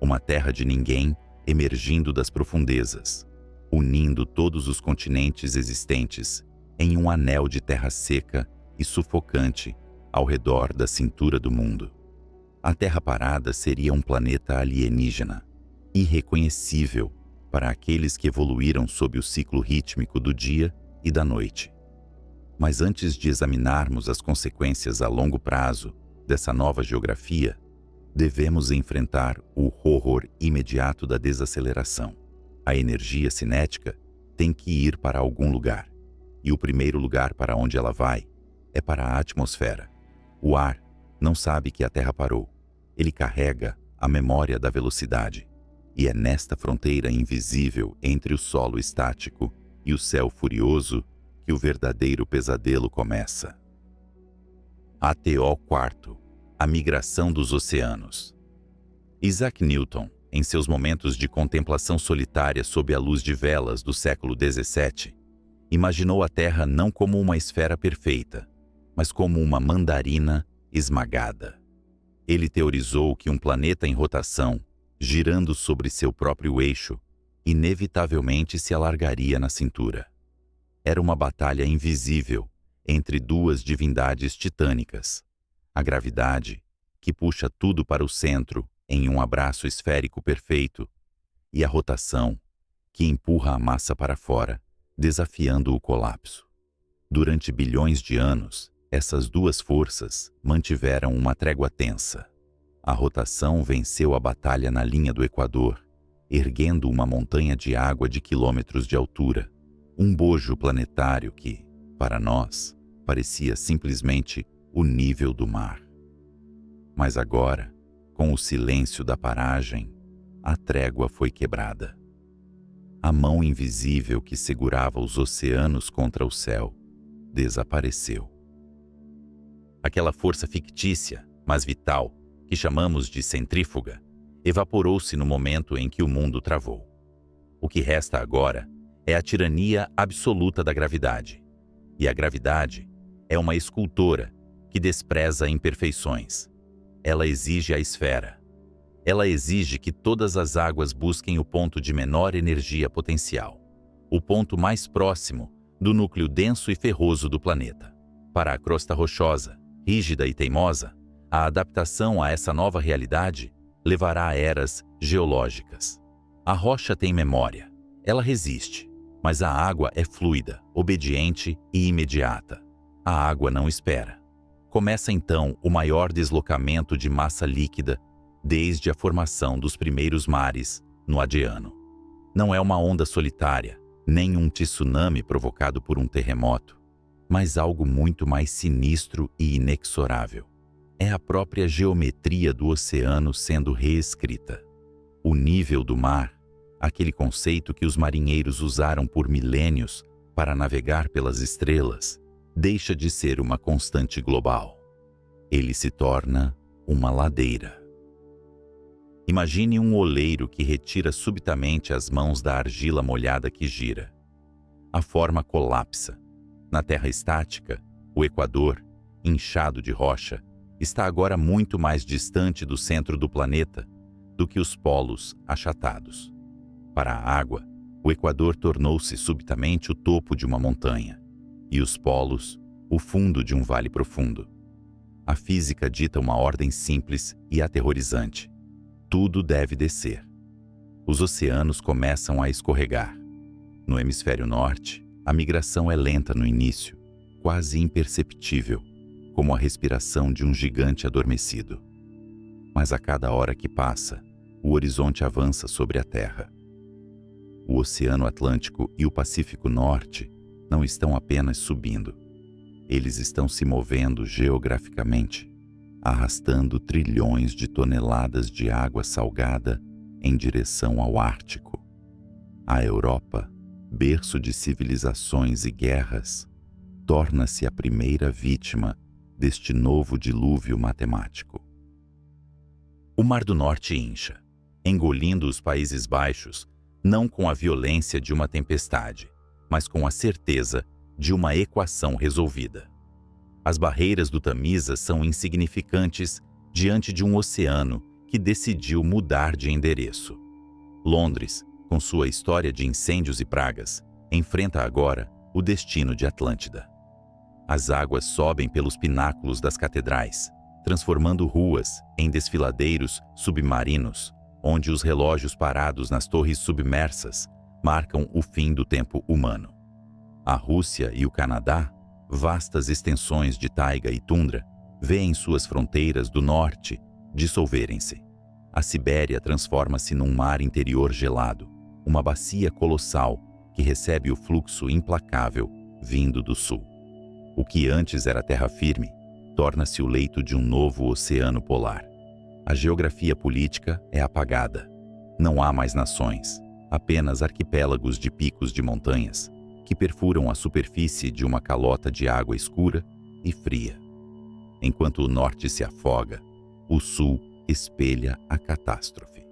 uma terra de ninguém emergindo das profundezas, unindo todos os continentes existentes em um anel de terra seca e sufocante ao redor da cintura do mundo. A Terra parada seria um planeta alienígena, irreconhecível para aqueles que evoluíram sob o ciclo rítmico do dia e da noite. Mas antes de examinarmos as consequências a longo prazo dessa nova geografia, devemos enfrentar o horror imediato da desaceleração. A energia cinética tem que ir para algum lugar, e o primeiro lugar para onde ela vai é para a atmosfera. O ar não sabe que a Terra parou. Ele carrega a memória da velocidade, e é nesta fronteira invisível entre o solo estático e o céu furioso que o verdadeiro pesadelo começa. ATO 4. A migração dos oceanos. Isaac Newton, em seus momentos de contemplação solitária sob a luz de velas do século XVII, imaginou a Terra não como uma esfera perfeita, mas como uma mandarina esmagada. Ele teorizou que um planeta em rotação, girando sobre seu próprio eixo, inevitavelmente se alargaria na cintura. Era uma batalha invisível entre duas divindades titânicas. A gravidade, que puxa tudo para o centro em um abraço esférico perfeito, e a rotação, que empurra a massa para fora, desafiando o colapso. Durante bilhões de anos, essas duas forças mantiveram uma trégua tensa. A rotação venceu a batalha na linha do Equador, erguendo uma montanha de água de quilômetros de altura, um bojo planetário que, para nós, parecia simplesmente o nível do mar. Mas agora, com o silêncio da paragem, a trégua foi quebrada. A mão invisível que segurava os oceanos contra o céu desapareceu. Aquela força fictícia, mas vital, que chamamos de centrífuga, evaporou-se no momento em que o mundo travou. O que resta agora é a tirania absoluta da gravidade. E a gravidade é uma escultora que despreza imperfeições. Ela exige a esfera. Ela exige que todas as águas busquem o ponto de menor energia potencial, o ponto mais próximo do núcleo denso e ferroso do planeta. Para a crosta rochosa, rígida e teimosa, a adaptação a essa nova realidade levará a eras geológicas. A rocha tem memória, ela resiste, mas a água é fluida, obediente e imediata. A água não espera. Começa então o maior deslocamento de massa líquida desde a formação dos primeiros mares no Oceano. Não é uma onda solitária, nem um tsunami provocado por um terremoto, mas algo muito mais sinistro e inexorável. É a própria geometria do oceano sendo reescrita. O nível do mar, aquele conceito que os marinheiros usaram por milênios para navegar pelas estrelas, deixa de ser uma constante global. Ele se torna uma ladeira. Imagine um oleiro que retira subitamente as mãos da argila molhada que gira. A forma colapsa. Na Terra estática, o Equador, inchado de rocha, está agora muito mais distante do centro do planeta do que os polos achatados. Para a água, o Equador tornou-se subitamente o topo de uma montanha, e os polos, o fundo de um vale profundo. A física dita uma ordem simples e aterrorizante. Tudo deve descer. Os oceanos começam a escorregar. No hemisfério norte, a migração é lenta no início, quase imperceptível, como a respiração de um gigante adormecido. Mas a cada hora que passa, o horizonte avança sobre a Terra. O Oceano Atlântico e o Pacífico Norte não estão apenas subindo. Eles estão se movendo geograficamente, arrastando trilhões de toneladas de água salgada em direção ao Ártico. A Europa, berço de civilizações e guerras, torna-se a primeira vítima deste novo dilúvio matemático. O Mar do Norte incha, engolindo os Países Baixos, não com a violência de uma tempestade, mas com a certeza de uma equação resolvida. As barreiras do Tamisa são insignificantes diante de um oceano que decidiu mudar de endereço. Londres, com sua história de incêndios e pragas, enfrenta agora o destino de Atlântida. As águas sobem pelos pináculos das catedrais, transformando ruas em desfiladeiros submarinos, onde os relógios parados nas torres submersas marcam o fim do tempo humano. A Rússia e o Canadá, vastas extensões de taiga e tundra, vêem suas fronteiras do norte dissolverem-se. A Sibéria transforma-se num mar interior gelado, uma bacia colossal que recebe o fluxo implacável vindo do sul. O que antes era terra firme, torna-se o leito de um novo oceano polar. A geografia política é apagada. Não há mais nações, apenas arquipélagos de picos de montanhas que perfuram a superfície de uma calota de água escura e fria. Enquanto o norte se afoga, o sul espelha a catástrofe.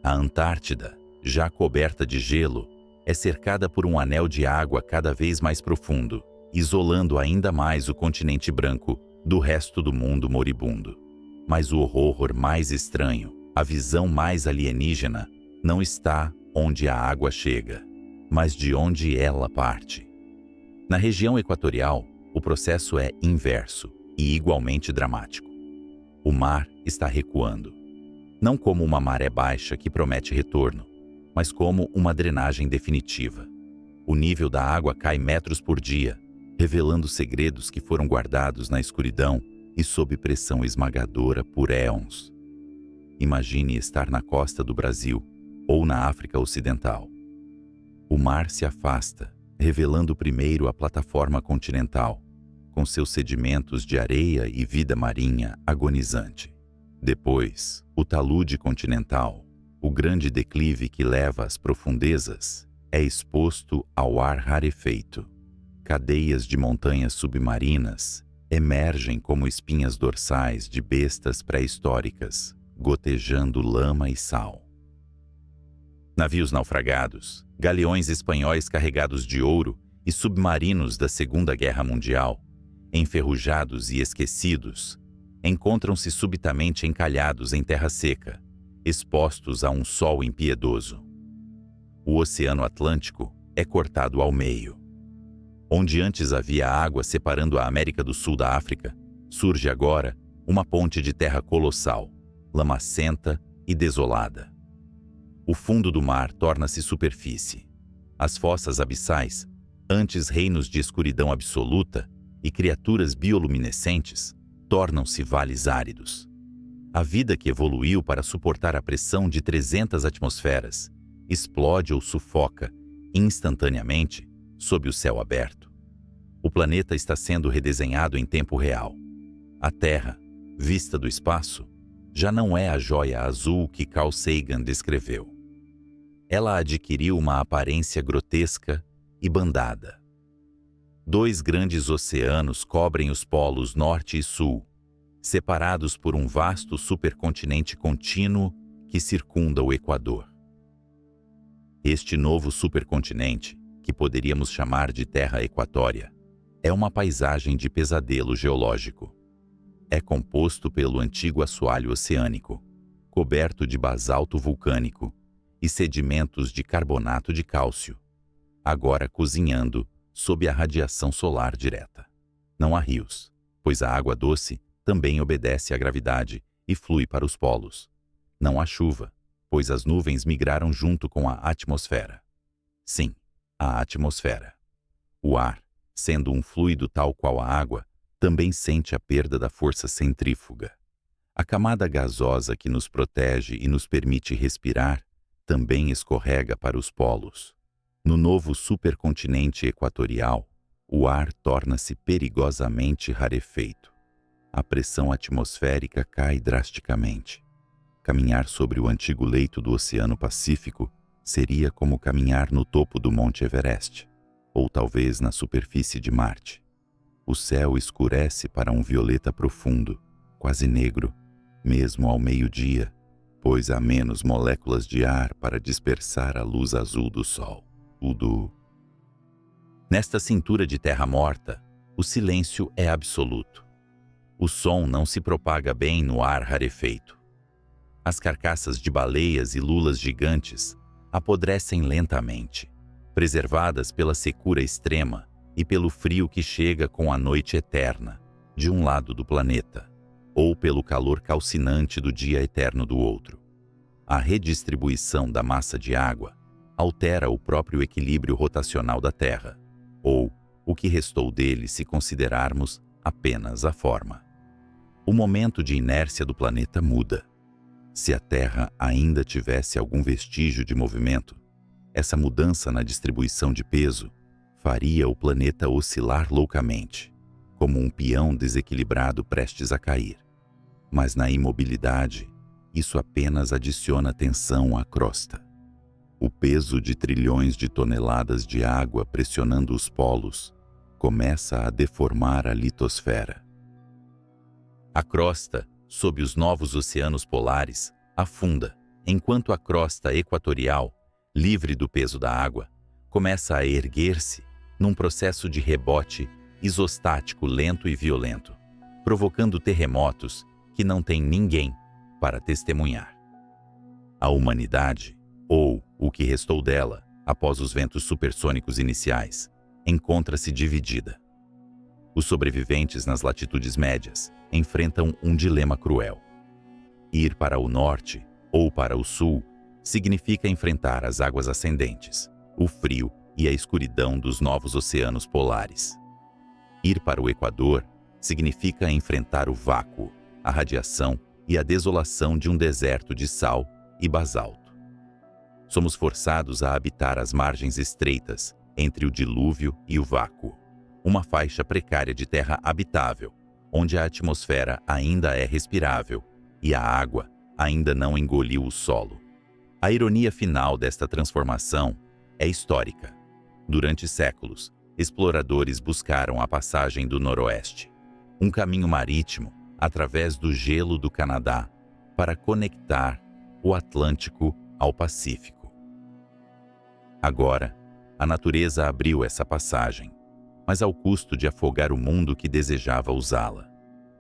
A Antártida, já coberta de gelo, é cercada por um anel de água cada vez mais profundo, isolando ainda mais o continente branco do resto do mundo moribundo. Mas o horror mais estranho, a visão mais alienígena, não está onde a água chega, mas de onde ela parte. Na região equatorial, o processo é inverso e igualmente dramático. O mar está recuando, não como uma maré baixa que promete retorno, mas como uma drenagem definitiva. O nível da água cai metros por dia, revelando segredos que foram guardados na escuridão e sob pressão esmagadora por éons. Imagine estar na costa do Brasil ou na África Ocidental. O mar se afasta, revelando primeiro a plataforma continental, com seus sedimentos de areia e vida marinha agonizante. Depois, o talude continental, o grande declive que leva às profundezas, é exposto ao ar rarefeito. Cadeias de montanhas submarinas emergem como espinhas dorsais de bestas pré-históricas, gotejando lama e sal. Navios naufragados, galeões espanhóis carregados de ouro e submarinos da Segunda Guerra Mundial, enferrujados e esquecidos, encontram-se subitamente encalhados em terra seca, expostos a um sol impiedoso. O Oceano Atlântico é cortado ao meio. Onde antes havia água separando a América do Sul da África, surge agora uma ponte de terra colossal, lamacenta e desolada. O fundo do mar torna-se superfície. As fossas abissais, antes reinos de escuridão absoluta e criaturas bioluminescentes, tornam-se vales áridos. A vida que evoluiu para suportar a pressão de 300 atmosferas explode ou sufoca instantaneamente sob o céu aberto. O planeta está sendo redesenhado em tempo real. A Terra, vista do espaço, já não é a joia azul que Carl Sagan descreveu. Ela adquiriu uma aparência grotesca e bandada. 2 grandes oceanos cobrem os polos norte e sul, separados por um vasto supercontinente contínuo que circunda o Equador. Este novo supercontinente, que poderíamos chamar de Terra Equatória, é uma paisagem de pesadelo geológico. É composto pelo antigo assoalho oceânico, coberto de basalto vulcânico e sedimentos de carbonato de cálcio, agora cozinhando sob a radiação solar direta. Não há rios, pois a água doce também obedece à gravidade e flui para os polos. Não há chuva, pois as nuvens migraram junto com a atmosfera. Sim, a atmosfera. O ar, sendo um fluido tal qual a água, também sente a perda da força centrífuga. A camada gasosa que nos protege e nos permite respirar também escorrega para os polos. No novo supercontinente equatorial, o ar torna-se perigosamente rarefeito. A pressão atmosférica cai drasticamente. Caminhar sobre o antigo leito do Oceano Pacífico seria como caminhar no topo do Monte Everest, ou talvez na superfície de Marte. O céu escurece para um violeta profundo, quase negro, mesmo ao meio-dia, pois há menos moléculas de ar para dispersar a luz azul do Sol. Nesta cintura de terra morta, o silêncio é absoluto. O som não se propaga bem no ar rarefeito. As carcaças de baleias e lulas gigantes apodrecem lentamente, preservadas pela secura extrema e pelo frio que chega com a noite eterna, de um lado do planeta, ou pelo calor calcinante do dia eterno do outro. A redistribuição da massa de água altera o próprio equilíbrio rotacional da Terra, ou o que restou dele se considerarmos apenas a forma. O momento de inércia do planeta muda. Se a Terra ainda tivesse algum vestígio de movimento, essa mudança na distribuição de peso faria o planeta oscilar loucamente, como um peão desequilibrado prestes a cair. Mas na imobilidade, isso apenas adiciona tensão à crosta. O peso de trilhões de toneladas de água pressionando os polos começa a deformar a litosfera. A crosta, sob os novos oceanos polares, afunda, enquanto a crosta equatorial, livre do peso da água, começa a erguer-se num processo de rebote isostático lento e violento, provocando terremotos que não tem ninguém para testemunhar. A humanidade, ou o que restou dela, após os ventos supersônicos iniciais, encontra-se dividida. Os sobreviventes nas latitudes médias enfrentam um dilema cruel. Ir para o norte ou para o sul significa enfrentar as águas ascendentes, o frio e a escuridão dos novos oceanos polares. Ir para o Equador significa enfrentar o vácuo, a radiação e a desolação de um deserto de sal e basalto. Somos forçados a habitar as margens estreitas entre o dilúvio e o vácuo, uma faixa precária de terra habitável, onde a atmosfera ainda é respirável e a água ainda não engoliu o solo. A ironia final desta transformação é histórica. Durante séculos, exploradores buscaram a passagem do Noroeste, um caminho marítimo através do gelo do Canadá para conectar o Atlântico ao Pacífico. Agora, a natureza abriu essa passagem, mas ao custo de afogar o mundo que desejava usá-la.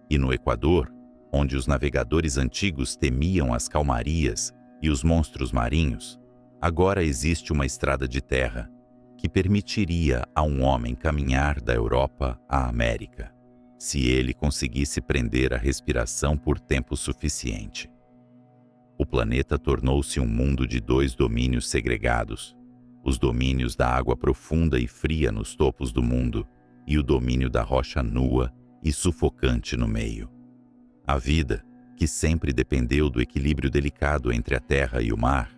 E no Equador, onde os navegadores antigos temiam as calmarias e os monstros marinhos, agora existe uma estrada de terra que permitiria a um homem caminhar da Europa à América, se ele conseguisse prender a respiração por tempo suficiente. O planeta tornou-se um mundo de dois domínios segregados: os domínios da água profunda e fria nos topos do mundo e o domínio da rocha nua e sufocante no meio. A vida, que sempre dependeu do equilíbrio delicado entre a terra e o mar,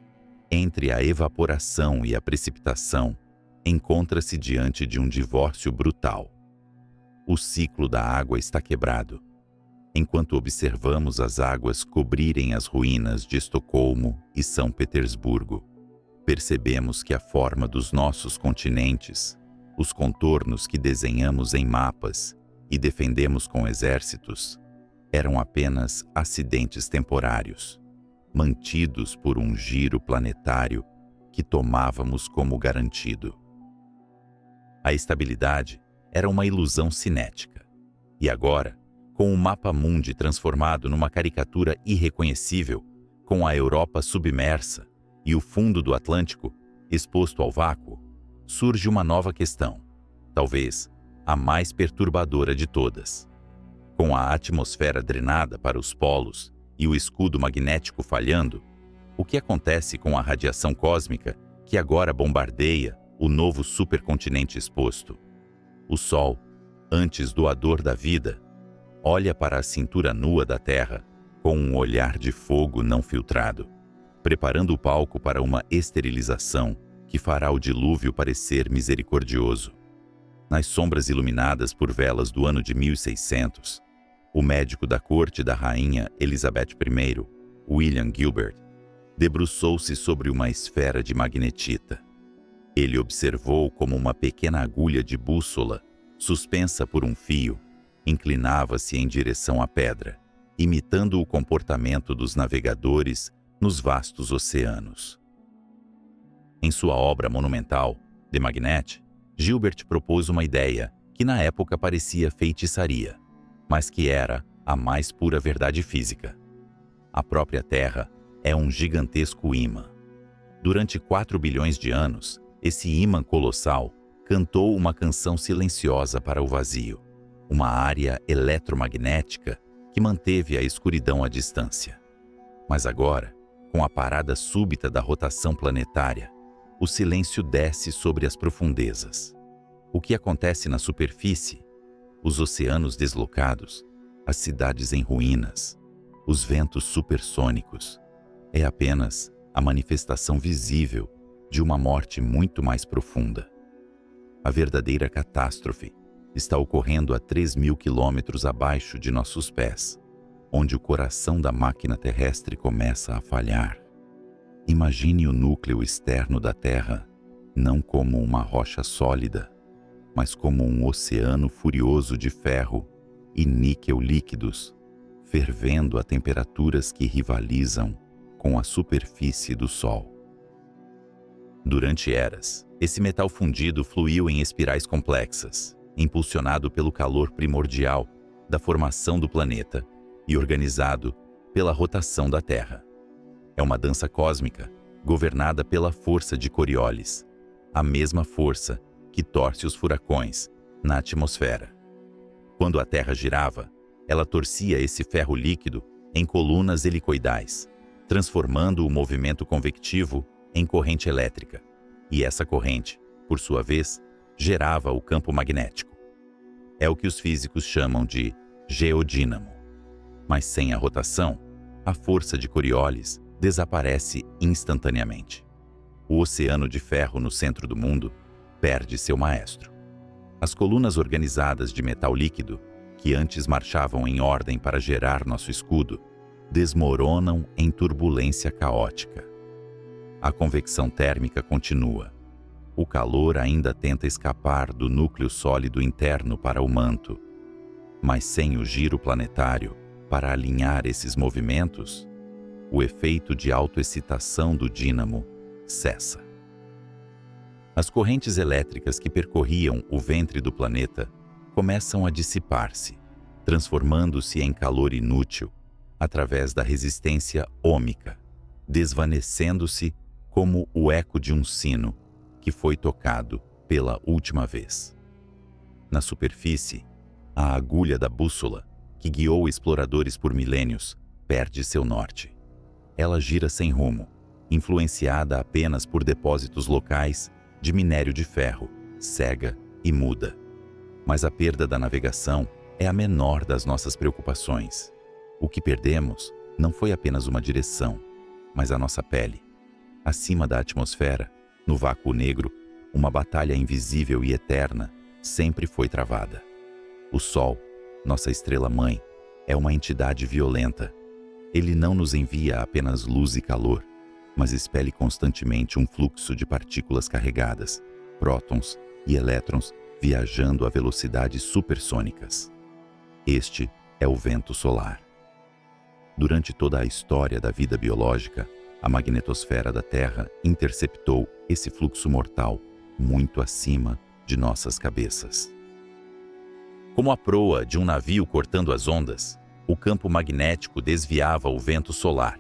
entre a evaporação e a precipitação, encontra-se diante de um divórcio brutal. O ciclo da água está quebrado. Enquanto observamos as águas cobrirem as ruínas de Estocolmo e São Petersburgo, percebemos que a forma dos nossos continentes, os contornos que desenhamos em mapas e defendemos com exércitos, eram apenas acidentes temporários, mantidos por um giro planetário que tomávamos como garantido. A estabilidade era uma ilusão cinética. E agora, com o mapa mundi transformado numa caricatura irreconhecível, com a Europa submersa e o fundo do Atlântico exposto ao vácuo, surge uma nova questão, talvez a mais perturbadora de todas. Com a atmosfera drenada para os polos e o escudo magnético falhando, o que acontece com a radiação cósmica que agora bombardeia o novo supercontinente exposto? O Sol, antes doador da vida, olha para a cintura nua da Terra com um olhar de fogo não filtrado, preparando o palco para uma esterilização que fará o dilúvio parecer misericordioso. Nas sombras iluminadas por velas do ano de 1600, o médico da corte da rainha Elizabeth I, William Gilbert, debruçou-se sobre uma esfera de magnetita. Ele observou como uma pequena agulha de bússola, suspensa por um fio, inclinava-se em direção à pedra, imitando o comportamento dos navegadores nos vastos oceanos. Em sua obra monumental, The Magnet, Gilbert propôs uma ideia que na época parecia feitiçaria, mas que era a mais pura verdade física. A própria Terra é um gigantesco ímã. Durante 4 bilhões de anos, esse ímã colossal cantou uma canção silenciosa para o vazio, uma área eletromagnética que manteve a escuridão à distância. Mas agora, com a parada súbita da rotação planetária, o silêncio desce sobre as profundezas. O que acontece na superfície? Os oceanos deslocados, as cidades em ruínas, os ventos supersônicos, é apenas a manifestação visível de uma morte muito mais profunda. A verdadeira catástrofe está ocorrendo a 3.000 quilômetros abaixo de nossos pés, onde o coração da máquina terrestre começa a falhar. Imagine o núcleo externo da Terra não como uma rocha sólida, mas como um oceano furioso de ferro e níquel líquidos, fervendo a temperaturas que rivalizam com a superfície do Sol. Durante eras, esse metal fundido fluiu em espirais complexas, impulsionado pelo calor primordial da formação do planeta e organizado pela rotação da Terra. É uma dança cósmica governada pela força de Coriolis, a mesma força que torce os furacões na atmosfera. Quando a Terra girava, ela torcia esse ferro líquido em colunas helicoidais, transformando o movimento convectivo em corrente elétrica, e essa corrente, por sua vez, gerava o campo magnético. É o que os físicos chamam de geodínamo. Mas sem a rotação, a força de Coriolis desaparece instantaneamente. O oceano de ferro no centro do mundo perde seu maestro. As colunas organizadas de metal líquido, que antes marchavam em ordem para gerar nosso escudo, desmoronam em turbulência caótica. A convecção térmica continua. O calor ainda tenta escapar do núcleo sólido interno para o manto. Mas sem o giro planetário para alinhar esses movimentos, o efeito de autoexcitação do dínamo cessa. As correntes elétricas que percorriam o ventre do planeta começam a dissipar-se, transformando-se em calor inútil através da resistência ômica, desvanecendo-se como o eco de um sino que foi tocado pela última vez. Na superfície, a agulha da bússola, que guiou exploradores por milênios, perde seu norte. Ela gira sem rumo, influenciada apenas por depósitos locais de minério de ferro, cega e muda. Mas a perda da navegação é a menor das nossas preocupações. O que perdemos não foi apenas uma direção, mas a nossa pele. Acima da atmosfera, no vácuo negro, uma batalha invisível e eterna sempre foi travada. O Sol, nossa estrela-mãe, é uma entidade violenta. Ele não nos envia apenas luz e calor, mas expele constantemente um fluxo de partículas carregadas, prótons e elétrons viajando a velocidades supersônicas. Este é o vento solar. Durante toda a história da vida biológica, a magnetosfera da Terra interceptou esse fluxo mortal muito acima de nossas cabeças. Como a proa de um navio cortando as ondas, o campo magnético desviava o vento solar,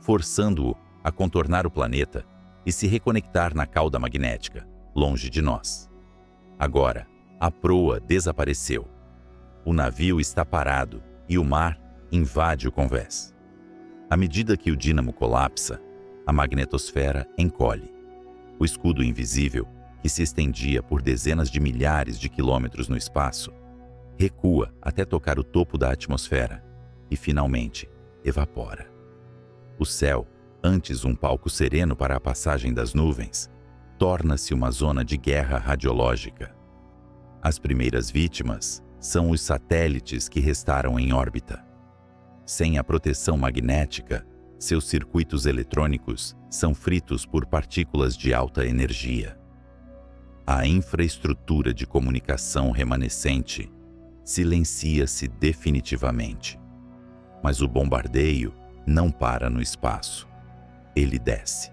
forçando-o a contornar o planeta e se reconectar na cauda magnética, longe de nós. Agora, a proa desapareceu. O navio está parado e o mar invade o convés. À medida que o dínamo colapsa, a magnetosfera encolhe. O escudo invisível, que se estendia por dezenas de milhares de quilômetros no espaço, recua até tocar o topo da atmosfera e, finalmente, evapora. O céu, antes um palco sereno para a passagem das nuvens, torna-se uma zona de guerra radiológica. As primeiras vítimas são os satélites que restaram em órbita. Sem a proteção magnética, seus circuitos eletrônicos são fritos por partículas de alta energia. A infraestrutura de comunicação remanescente silencia-se definitivamente. Mas o bombardeio não para no espaço. Ele desce.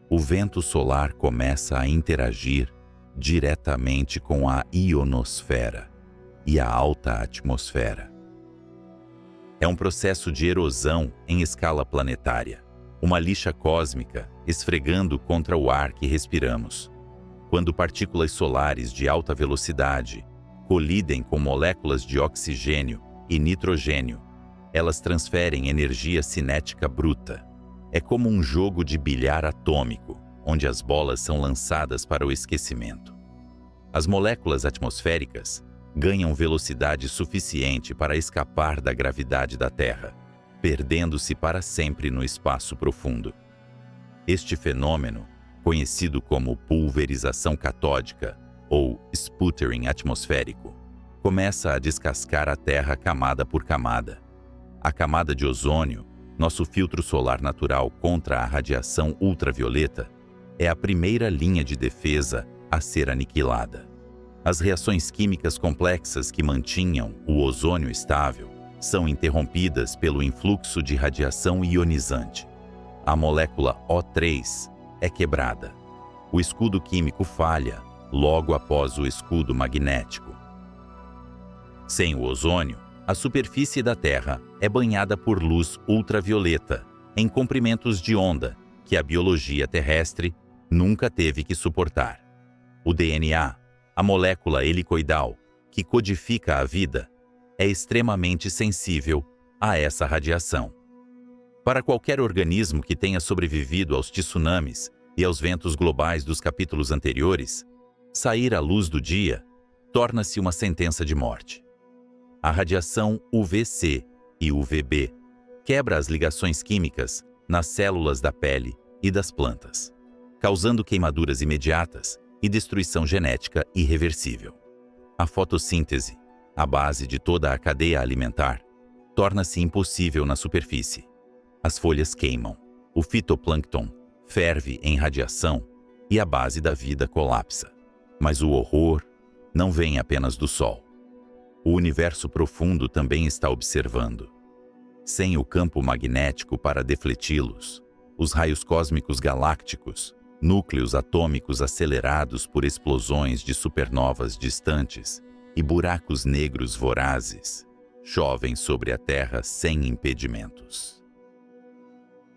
O vento solar começa a interagir diretamente com a ionosfera e a alta atmosfera. É um processo de erosão em escala planetária, uma lixa cósmica esfregando contra o ar que respiramos. Quando partículas solares de alta velocidade colidem com moléculas de oxigênio e nitrogênio, elas transferem energia cinética bruta. É como um jogo de bilhar atômico, onde as bolas são lançadas para o esquecimento. As moléculas atmosféricas ganham velocidade suficiente para escapar da gravidade da Terra, perdendo-se para sempre no espaço profundo. Este fenômeno, conhecido como pulverização catódica ou sputtering atmosférico, começa a descascar a Terra camada por camada. A camada de ozônio, nosso filtro solar natural contra a radiação ultravioleta, é a primeira linha de defesa a ser aniquilada. As reações químicas complexas que mantinham o ozônio estável são interrompidas pelo influxo de radiação ionizante. A molécula O3 é quebrada. O escudo químico falha logo após o escudo magnético. Sem o ozônio, a superfície da Terra é banhada por luz ultravioleta, em comprimentos de onda, que a biologia terrestre nunca teve que suportar. O DNA, a molécula helicoidal que codifica a vida, é extremamente sensível a essa radiação. Para qualquer organismo que tenha sobrevivido aos tsunamis e aos ventos globais dos capítulos anteriores, sair à luz do dia torna-se uma sentença de morte. A radiação UVC e UVB quebra as ligações químicas nas células da pele e das plantas, causando queimaduras imediatas e destruição genética irreversível. A fotossíntese, a base de toda a cadeia alimentar, torna-se impossível na superfície. As folhas queimam, o fitoplâncton ferve em radiação e a base da vida colapsa. Mas o horror não vem apenas do Sol. O universo profundo também está observando. Sem o campo magnético para defleti-los, os raios cósmicos galácticos, núcleos atômicos acelerados por explosões de supernovas distantes e buracos negros vorazes, chovem sobre a Terra sem impedimentos.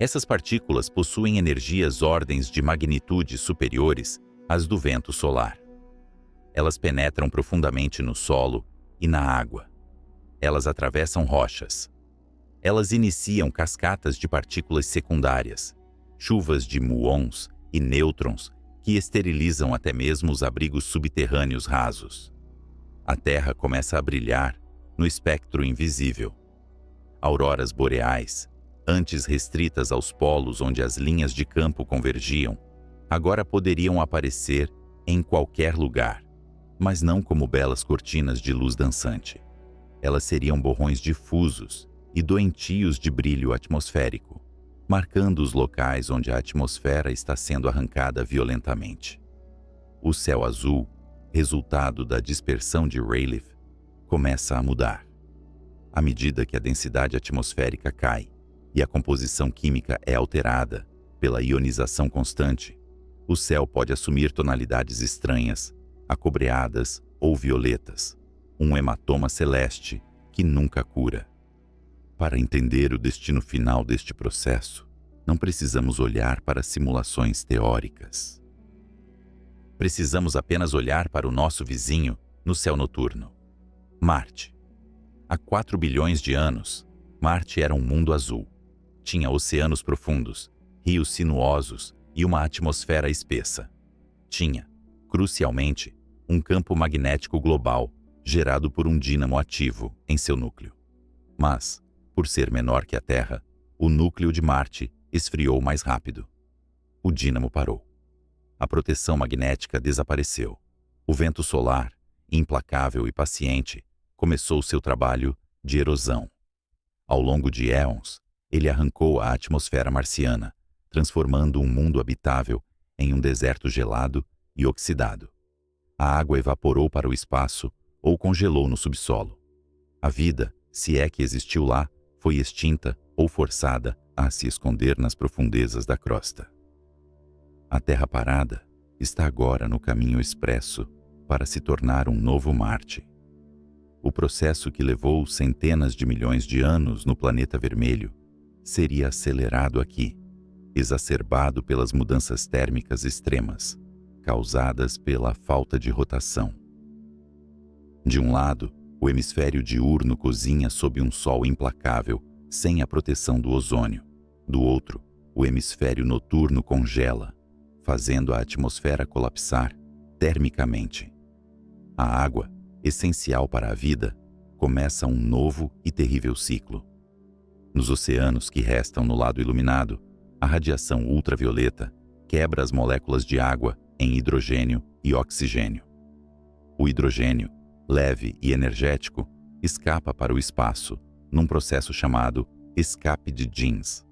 Essas partículas possuem energias ordens de magnitude superiores às do vento solar. Elas penetram profundamente no solo e na água. Elas atravessam rochas. Elas iniciam cascatas de partículas secundárias, chuvas de muons e nêutrons que esterilizam até mesmo os abrigos subterrâneos rasos. A Terra começa a brilhar no espectro invisível. Auroras boreais, antes restritas aos polos onde as linhas de campo convergiam, agora poderiam aparecer em qualquer lugar, mas não como belas cortinas de luz dançante. Elas seriam borrões difusos e doentios de brilho atmosférico, marcando os locais onde a atmosfera está sendo arrancada violentamente. O céu azul, resultado da dispersão de Rayleigh, começa a mudar. À medida que a densidade atmosférica cai e a composição química é alterada pela ionização constante, o céu pode assumir tonalidades estranhas, acobreadas ou violetas, um hematoma celeste que nunca cura. Para entender o destino final deste processo, não precisamos olhar para simulações teóricas. Precisamos apenas olhar para o nosso vizinho no céu noturno, Marte. Há 4 bilhões de anos, Marte era um mundo azul. Tinha oceanos profundos, rios sinuosos e uma atmosfera espessa. Tinha, crucialmente, um campo magnético global gerado por um dínamo ativo em seu núcleo. Mas, por ser menor que a Terra, o núcleo de Marte esfriou mais rápido. O dínamo parou. A proteção magnética desapareceu. O vento solar, implacável e paciente, começou seu trabalho de erosão. Ao longo de éons, ele arrancou a atmosfera marciana, transformando um mundo habitável em um deserto gelado e oxidado. A água evaporou para o espaço ou congelou no subsolo. A vida, se é que existiu lá, foi extinta ou forçada a se esconder nas profundezas da crosta. A Terra parada está agora no caminho expresso para se tornar um novo Marte. O processo que levou centenas de milhões de anos no planeta vermelho seria acelerado aqui, exacerbado pelas mudanças térmicas extremas, causadas pela falta de rotação. De um lado, o hemisfério diurno cozinha sob um sol implacável, sem a proteção do ozônio. Do outro, o hemisfério noturno congela, fazendo a atmosfera colapsar termicamente. A água, essencial para a vida, começa um novo e terrível ciclo. Nos oceanos que restam no lado iluminado, a radiação ultravioleta quebra as moléculas de água em hidrogênio e oxigênio. O hidrogênio, leve e energético, escapa para o espaço num processo chamado escape de Jeans.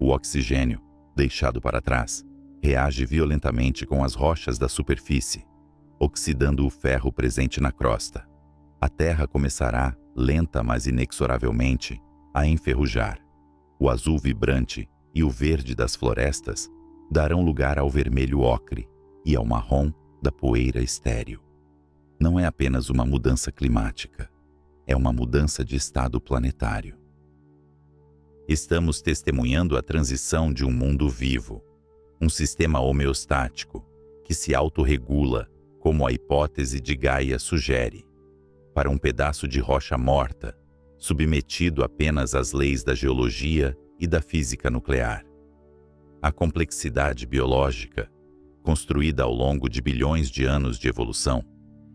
O oxigênio, deixado para trás, reage violentamente com as rochas da superfície, oxidando o ferro presente na crosta. A Terra começará, lenta mas inexoravelmente, a enferrujar. O azul vibrante e o verde das florestas darão lugar ao vermelho ocre e ao marrom da poeira estéril. Não é apenas uma mudança climática, é uma mudança de estado planetário. Estamos testemunhando a transição de um mundo vivo, um sistema homeostático que se autorregula, como a hipótese de Gaia sugere, para um pedaço de rocha morta, submetido apenas às leis da geologia e da física nuclear. A complexidade biológica, construída ao longo de bilhões de anos de evolução,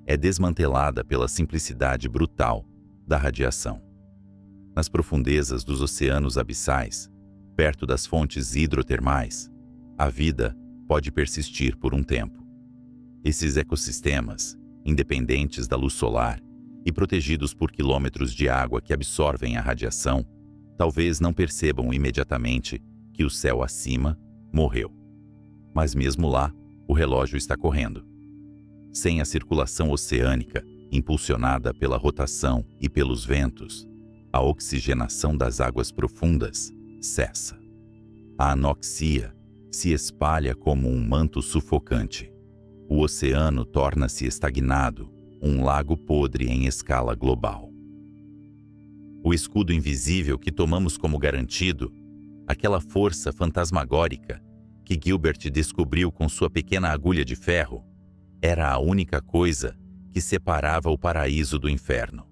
é desmantelada pela simplicidade brutal da radiação. Nas profundezas dos oceanos abissais, perto das fontes hidrotermais, a vida pode persistir por um tempo. Esses ecossistemas, independentes da luz solar e protegidos por quilômetros de água que absorvem a radiação, talvez não percebam imediatamente que o céu acima morreu. Mas mesmo lá, o relógio está correndo. Sem a circulação oceânica, impulsionada pela rotação e pelos ventos, a oxigenação das águas profundas cessa. A anoxia se espalha como um manto sufocante. O oceano torna-se estagnado, um lago podre em escala global. O escudo invisível que tomamos como garantido, aquela força fantasmagórica que Gilbert descobriu com sua pequena agulha de ferro, era a única coisa que separava o paraíso do inferno.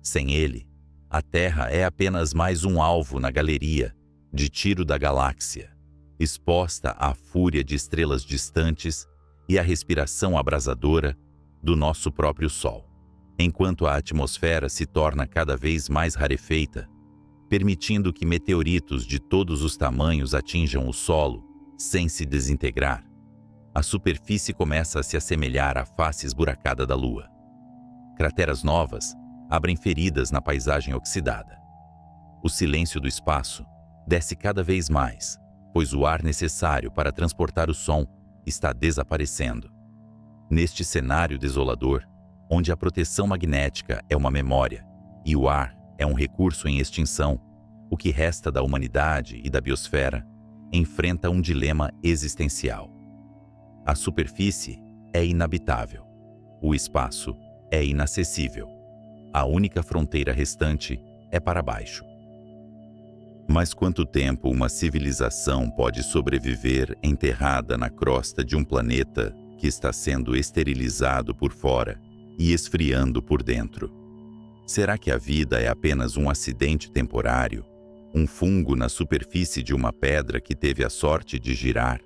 Sem ele, a Terra é apenas mais um alvo na galeria de tiro da galáxia, exposta à fúria de estrelas distantes e à respiração abrasadora do nosso próprio Sol, enquanto a atmosfera se torna cada vez mais rarefeita, permitindo que meteoritos de todos os tamanhos atinjam o solo sem se desintegrar. A superfície começa a se assemelhar à face esburacada da Lua. Crateras novas abrem feridas na paisagem oxidada. O silêncio do espaço desce cada vez mais, pois o ar necessário para transportar o som está desaparecendo. Neste cenário desolador, onde a proteção magnética é uma memória e o ar é um recurso em extinção, o que resta da humanidade e da biosfera enfrenta um dilema existencial. A superfície é inabitável. O espaço é inacessível. A única fronteira restante é para baixo. Mas quanto tempo uma civilização pode sobreviver enterrada na crosta de um planeta que está sendo esterilizado por fora e esfriando por dentro? Será que a vida é apenas um acidente temporário, um fungo na superfície de uma pedra que teve a sorte de girar?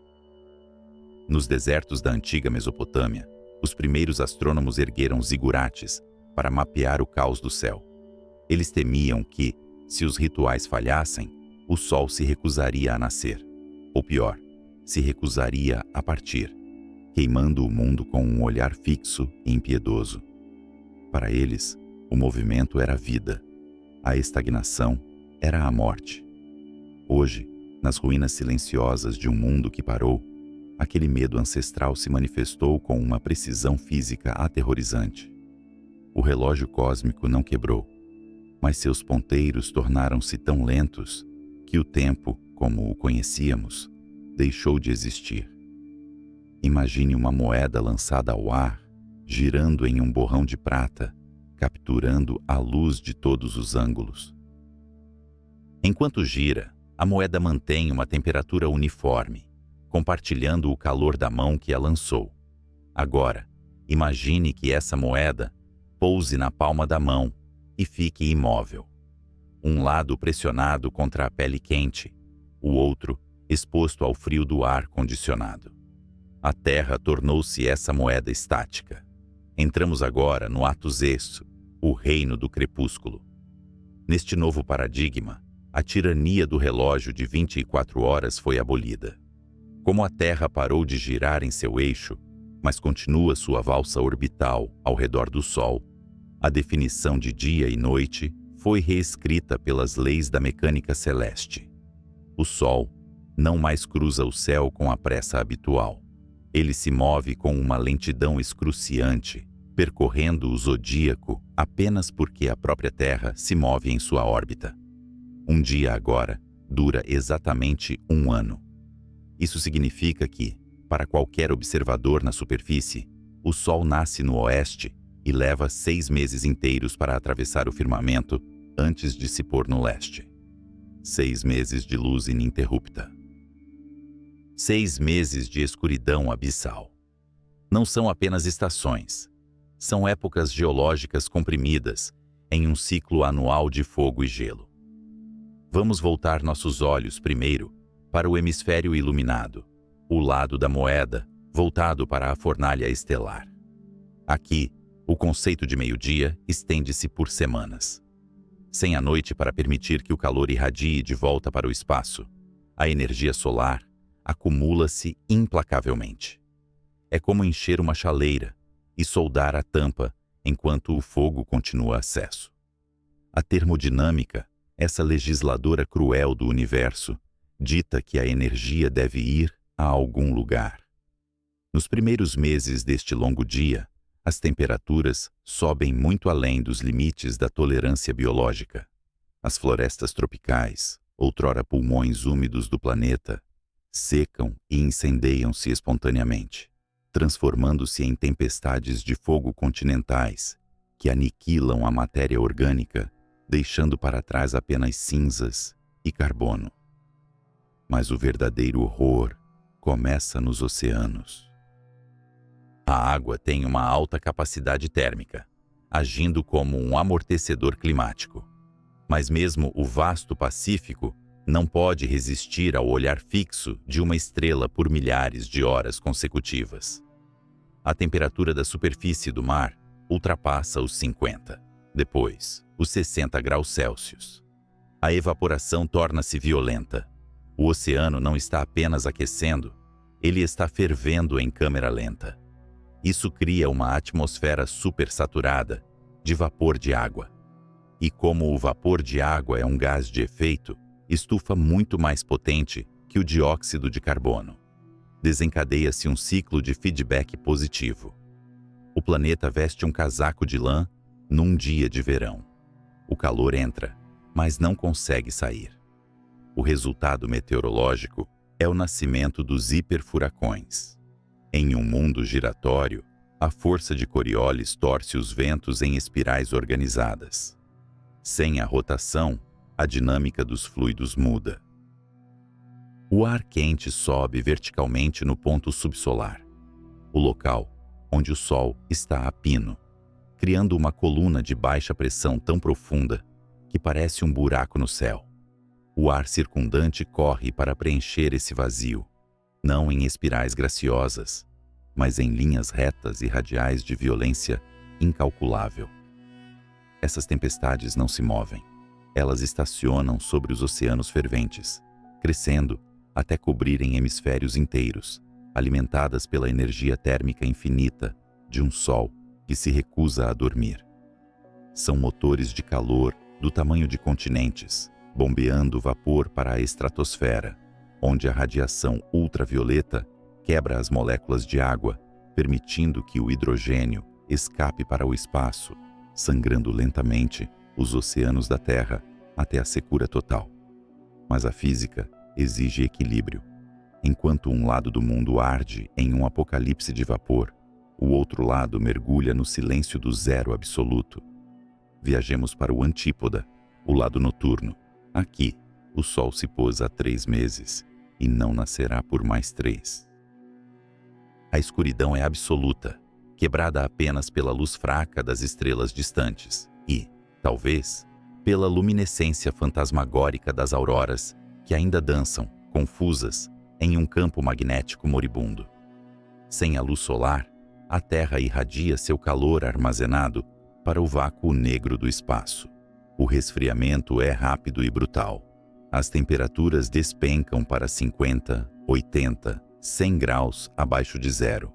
Nos desertos da antiga Mesopotâmia, os primeiros astrônomos ergueram zigurates para mapear o caos do céu. Eles temiam que, se os rituais falhassem, o sol se recusaria a nascer, ou pior, se recusaria a partir, queimando o mundo com um olhar fixo e impiedoso. Para eles, o movimento era a vida, a estagnação era a morte. Hoje, nas ruínas silenciosas de um mundo que parou, aquele medo ancestral se manifestou com uma precisão física aterrorizante. O relógio cósmico não quebrou, mas seus ponteiros tornaram-se tão lentos que o tempo, como o conhecíamos, deixou de existir. Imagine uma moeda lançada ao ar, girando em um borrão de prata, capturando a luz de todos os ângulos. Enquanto gira, a moeda mantém uma temperatura uniforme, compartilhando o calor da mão que a lançou. Agora, imagine que essa moeda pouse na palma da mão e fique imóvel. Um lado pressionado contra a pele quente, o outro exposto ao frio do ar condicionado. A Terra tornou-se essa moeda estática. Entramos agora no ato sexto, o reino do crepúsculo. Neste novo paradigma, a tirania do relógio de 24 horas foi abolida. Como a Terra parou de girar em seu eixo, mas continua sua valsa orbital ao redor do Sol, a definição de dia e noite foi reescrita pelas leis da mecânica celeste. O Sol não mais cruza o céu com a pressa habitual. Ele se move com uma lentidão excruciante, percorrendo o zodíaco apenas porque a própria Terra se move em sua órbita. Um dia agora dura exatamente um ano. Isso significa que, para qualquer observador na superfície, o Sol nasce no oeste e leva 6 meses inteiros para atravessar o firmamento antes de se pôr no leste. 6 meses de luz ininterrupta. 6 meses de escuridão abissal. Não são apenas estações. São épocas geológicas comprimidas em um ciclo anual de fogo e gelo. Vamos voltar nossos olhos primeiro para o hemisfério iluminado, o lado da moeda voltado para a fornalha estelar. Aqui, o conceito de meio-dia estende-se por semanas. Sem a noite para permitir que o calor irradie de volta para o espaço, a energia solar acumula-se implacavelmente. É como encher uma chaleira e soldar a tampa enquanto o fogo continua aceso. A termodinâmica, essa legisladora cruel do universo, dita que a energia deve ir a algum lugar. Nos primeiros meses deste longo dia, as temperaturas sobem muito além dos limites da tolerância biológica. As florestas tropicais, outrora pulmões úmidos do planeta, secam e incendeiam-se espontaneamente, transformando-se em tempestades de fogo continentais que aniquilam a matéria orgânica, deixando para trás apenas cinzas e carbono. Mas o verdadeiro horror começa nos oceanos. A água tem uma alta capacidade térmica, agindo como um amortecedor climático. Mas mesmo o vasto Pacífico não pode resistir ao olhar fixo de uma estrela por milhares de horas consecutivas. A temperatura da superfície do mar ultrapassa os 50, depois os 60 graus Celsius. A evaporação torna-se violenta. O oceano não está apenas aquecendo, ele está fervendo em câmera lenta. Isso cria uma atmosfera supersaturada de vapor de água. E como o vapor de água é um gás de efeito, estufa muito mais potente que o dióxido de carbono. Desencadeia-se um ciclo de feedback positivo. O planeta veste um casaco de lã num dia de verão. O calor entra, mas não consegue sair. O resultado meteorológico é o nascimento dos hiperfuracões. Em um mundo giratório, a força de Coriolis torce os ventos em espirais organizadas. Sem a rotação, a dinâmica dos fluidos muda. O ar quente sobe verticalmente no ponto subsolar, o local onde o Sol está a pino, criando uma coluna de baixa pressão tão profunda que parece um buraco no céu. O ar circundante corre para preencher esse vazio, não em espirais graciosas, mas em linhas retas e radiais de violência incalculável. Essas tempestades não se movem. Elas estacionam sobre os oceanos ferventes, crescendo até cobrirem hemisférios inteiros, alimentadas pela energia térmica infinita de um Sol que se recusa a dormir. São motores de calor do tamanho de continentes, bombeando vapor para a estratosfera, onde a radiação ultravioleta quebra as moléculas de água, permitindo que o hidrogênio escape para o espaço, sangrando lentamente os oceanos da Terra até a secura total. Mas a física exige equilíbrio. Enquanto um lado do mundo arde em um apocalipse de vapor, o outro lado mergulha no silêncio do zero absoluto. Viajemos para o antípoda, o lado noturno. Aqui, o Sol se pôs há 3 meses e não nascerá por mais 3. A escuridão é absoluta, quebrada apenas pela luz fraca das estrelas distantes e, talvez, pela luminescência fantasmagórica das auroras que ainda dançam, confusas, em um campo magnético moribundo. Sem a luz solar, a Terra irradia seu calor armazenado para o vácuo negro do espaço. O resfriamento é rápido e brutal. As temperaturas despencam para 50, 80, 100 graus abaixo de zero.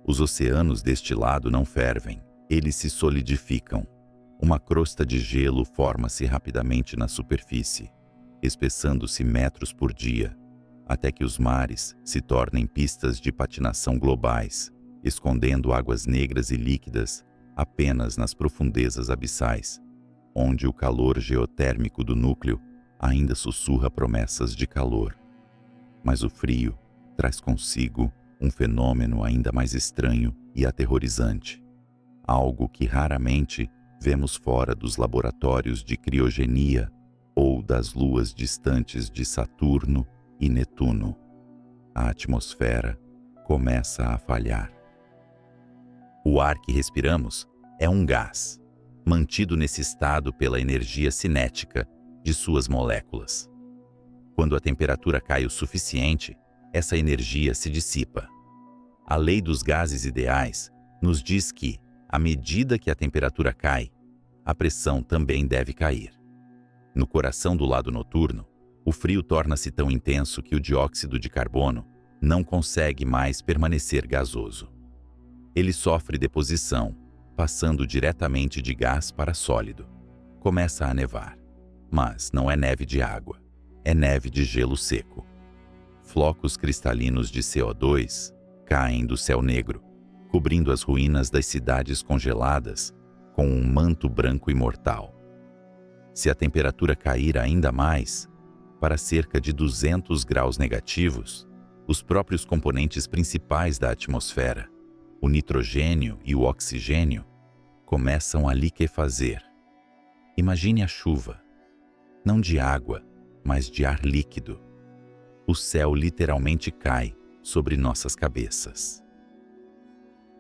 Os oceanos deste lado não fervem, eles se solidificam. Uma crosta de gelo forma-se rapidamente na superfície, espessando-se metros por dia, até que os mares se tornem pistas de patinação globais, escondendo águas negras e líquidas apenas nas profundezas abissais, onde o calor geotérmico do núcleo ainda sussurra promessas de calor. Mas o frio traz consigo um fenômeno ainda mais estranho e aterrorizante, algo que raramente vemos fora dos laboratórios de criogenia ou das luas distantes de Saturno e Netuno. A atmosfera começa a falhar. O ar que respiramos é um gás, mantido nesse estado pela energia cinética de suas moléculas. Quando a temperatura cai o suficiente, essa energia se dissipa. A lei dos gases ideais nos diz que, à medida que a temperatura cai, a pressão também deve cair. No coração do lado noturno, o frio torna-se tão intenso que o dióxido de carbono não consegue mais permanecer gasoso. Ele sofre deposição, passando diretamente de gás para sólido. Começa a nevar, mas não é neve de água, é neve de gelo seco. Flocos cristalinos de CO2 caem do céu negro, cobrindo as ruínas das cidades congeladas com um manto branco imortal. Se a temperatura cair ainda mais, para cerca de 200 graus negativos, os próprios componentes principais da atmosfera, o nitrogênio e o oxigênio, começam a liquefazer. Imagine a chuva, não de água, mas de ar líquido. O céu literalmente cai sobre nossas cabeças.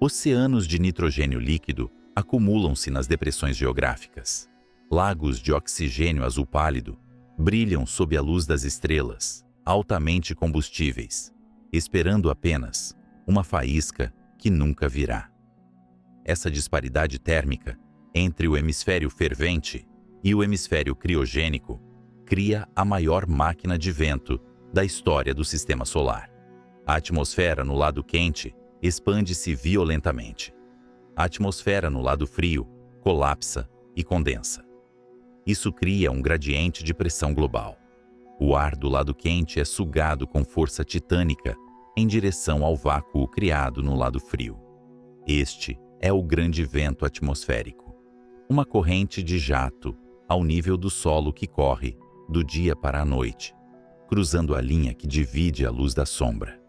Oceanos de nitrogênio líquido acumulam-se nas depressões geográficas. Lagos de oxigênio azul pálido brilham sob a luz das estrelas, altamente combustíveis, esperando apenas uma faísca que nunca virá. Essa disparidade térmica entre o hemisfério fervente e o hemisfério criogênico cria a maior máquina de vento da história do sistema solar. A atmosfera no lado quente expande-se violentamente. A atmosfera no lado frio colapsa e condensa. Isso cria um gradiente de pressão global. O ar do lado quente é sugado com força titânica em direção ao vácuo criado no lado frio. Este é o grande vento atmosférico, uma corrente de jato ao nível do solo que corre do dia para a noite, cruzando a linha que divide a luz da sombra.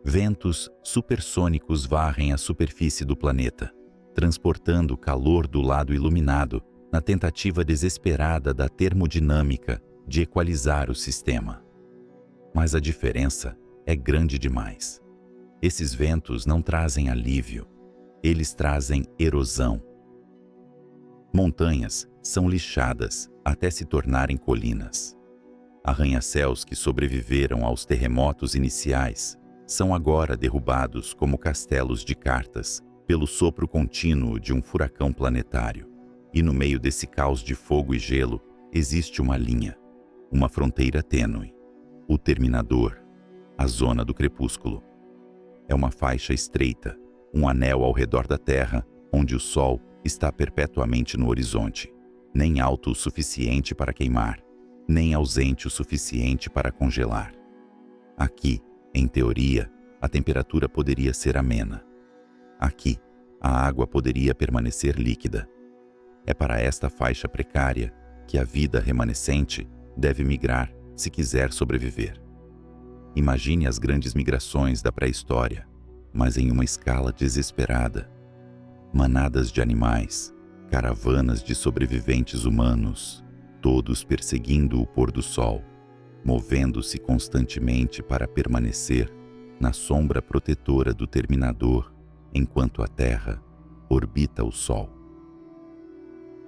Ventos supersônicos varrem a superfície do planeta, transportando o calor do lado iluminado na tentativa desesperada da termodinâmica de equalizar o sistema. Mas a diferença é grande demais. Esses ventos não trazem alívio, eles trazem erosão. Montanhas são lixadas até se tornarem colinas. Arranha-céus que sobreviveram aos terremotos iniciais são agora derrubados como castelos de cartas pelo sopro contínuo de um furacão planetário. E no meio desse caos de fogo e gelo existe uma linha, uma fronteira tênue, o terminador, a zona do crepúsculo. É uma faixa estreita, um anel ao redor da Terra, onde o Sol está perpetuamente no horizonte, nem alto o suficiente para queimar, nem ausente o suficiente para congelar. Aqui, em teoria, a temperatura poderia ser amena. Aqui, a água poderia permanecer líquida. É para esta faixa precária que a vida remanescente deve migrar se quiser sobreviver. Imagine as grandes migrações da pré-história, mas em uma escala desesperada. Manadas de animais, caravanas de sobreviventes humanos, todos perseguindo o pôr do sol, movendo-se constantemente para permanecer na sombra protetora do terminador, enquanto a Terra orbita o Sol.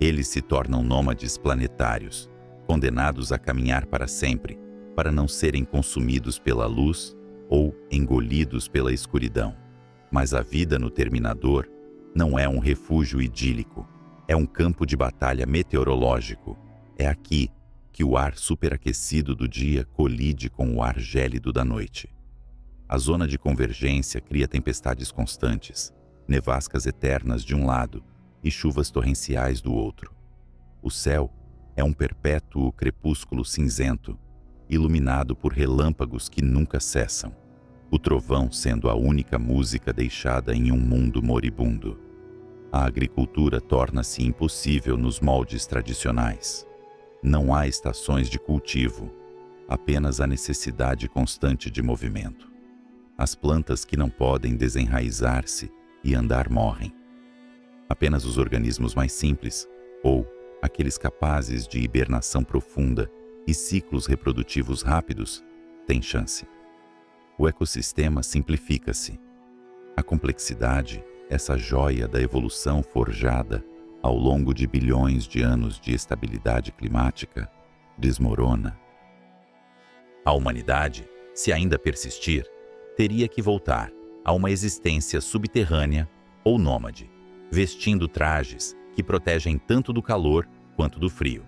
Eles se tornam nômades planetários, condenados a caminhar para sempre, para não serem consumidos pela luz ou engolidos pela escuridão. Mas a vida no terminador não é um refúgio idílico, é um campo de batalha meteorológico. É aqui que o ar superaquecido do dia colide com o ar gélido da noite. A zona de convergência cria tempestades constantes, nevascas eternas de um lado e chuvas torrenciais do outro. O céu é um perpétuo crepúsculo cinzento, iluminado por relâmpagos que nunca cessam, o trovão sendo a única música deixada em um mundo moribundo. A agricultura torna-se impossível nos moldes tradicionais. Não há estações de cultivo, apenas a necessidade constante de movimento. As plantas que não podem desenraizar-se e andar morrem. Apenas os organismos mais simples, ou Aqueles capazes de hibernação profunda e ciclos reprodutivos rápidos têm chance. O ecossistema simplifica-se. A complexidade, essa joia da evolução forjada ao longo de bilhões de anos de estabilidade climática, desmorona. A humanidade, se ainda persistir, teria que voltar a uma existência subterrânea ou nômade, vestindo trajes que protegem tanto do calor quanto do frio,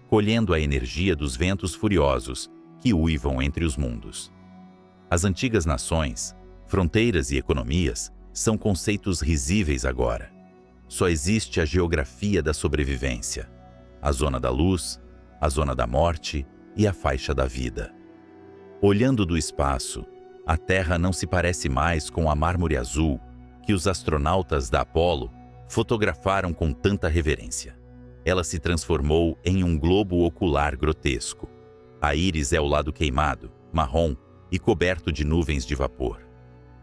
colhendo a energia dos ventos furiosos que uivam entre os mundos. As antigas nações, fronteiras e economias são conceitos risíveis agora. Só existe a geografia da sobrevivência, a zona da luz, a zona da morte e a faixa da vida. Olhando do espaço, a Terra não se parece mais com a mármore azul que os astronautas da Apollo fotografaram com tanta reverência. Ela se transformou em um globo ocular grotesco. A íris é o lado queimado, marrom e coberto de nuvens de vapor.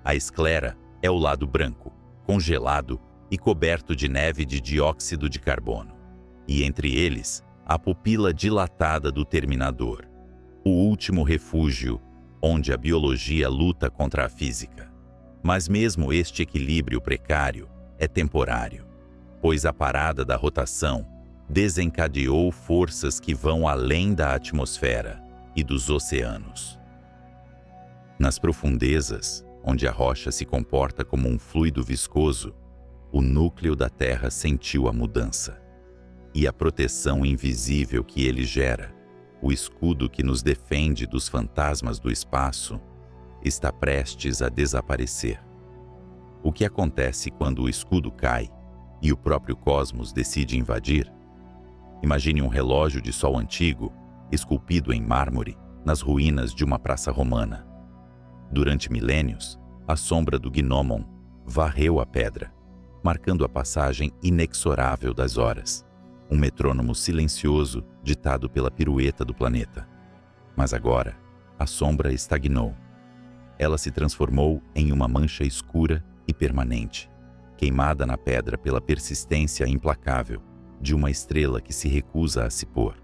A esclera é o lado branco, congelado e coberto de neve de dióxido de carbono. E entre eles, a pupila dilatada do terminador, o último refúgio onde a biologia luta contra a física. Mas mesmo este equilíbrio precário é temporário, pois a parada da rotação desencadeou forças que vão além da atmosfera e dos oceanos. Nas profundezas, onde a rocha se comporta como um fluido viscoso, o núcleo da Terra sentiu a mudança. E a proteção invisível que ele gera, o escudo que nos defende dos fantasmas do espaço, está prestes a desaparecer. O que acontece quando o escudo cai e o próprio cosmos decide invadir? Imagine um relógio de sol antigo, esculpido em mármore, nas ruínas de uma praça romana. Durante milênios, a sombra do gnomon varreu a pedra, marcando a passagem inexorável das horas, um metrônomo silencioso ditado pela pirueta do planeta. Mas agora, a sombra estagnou. Ela se transformou em uma mancha escura e permanente, queimada na pedra pela persistência implacável de uma estrela que se recusa a se pôr.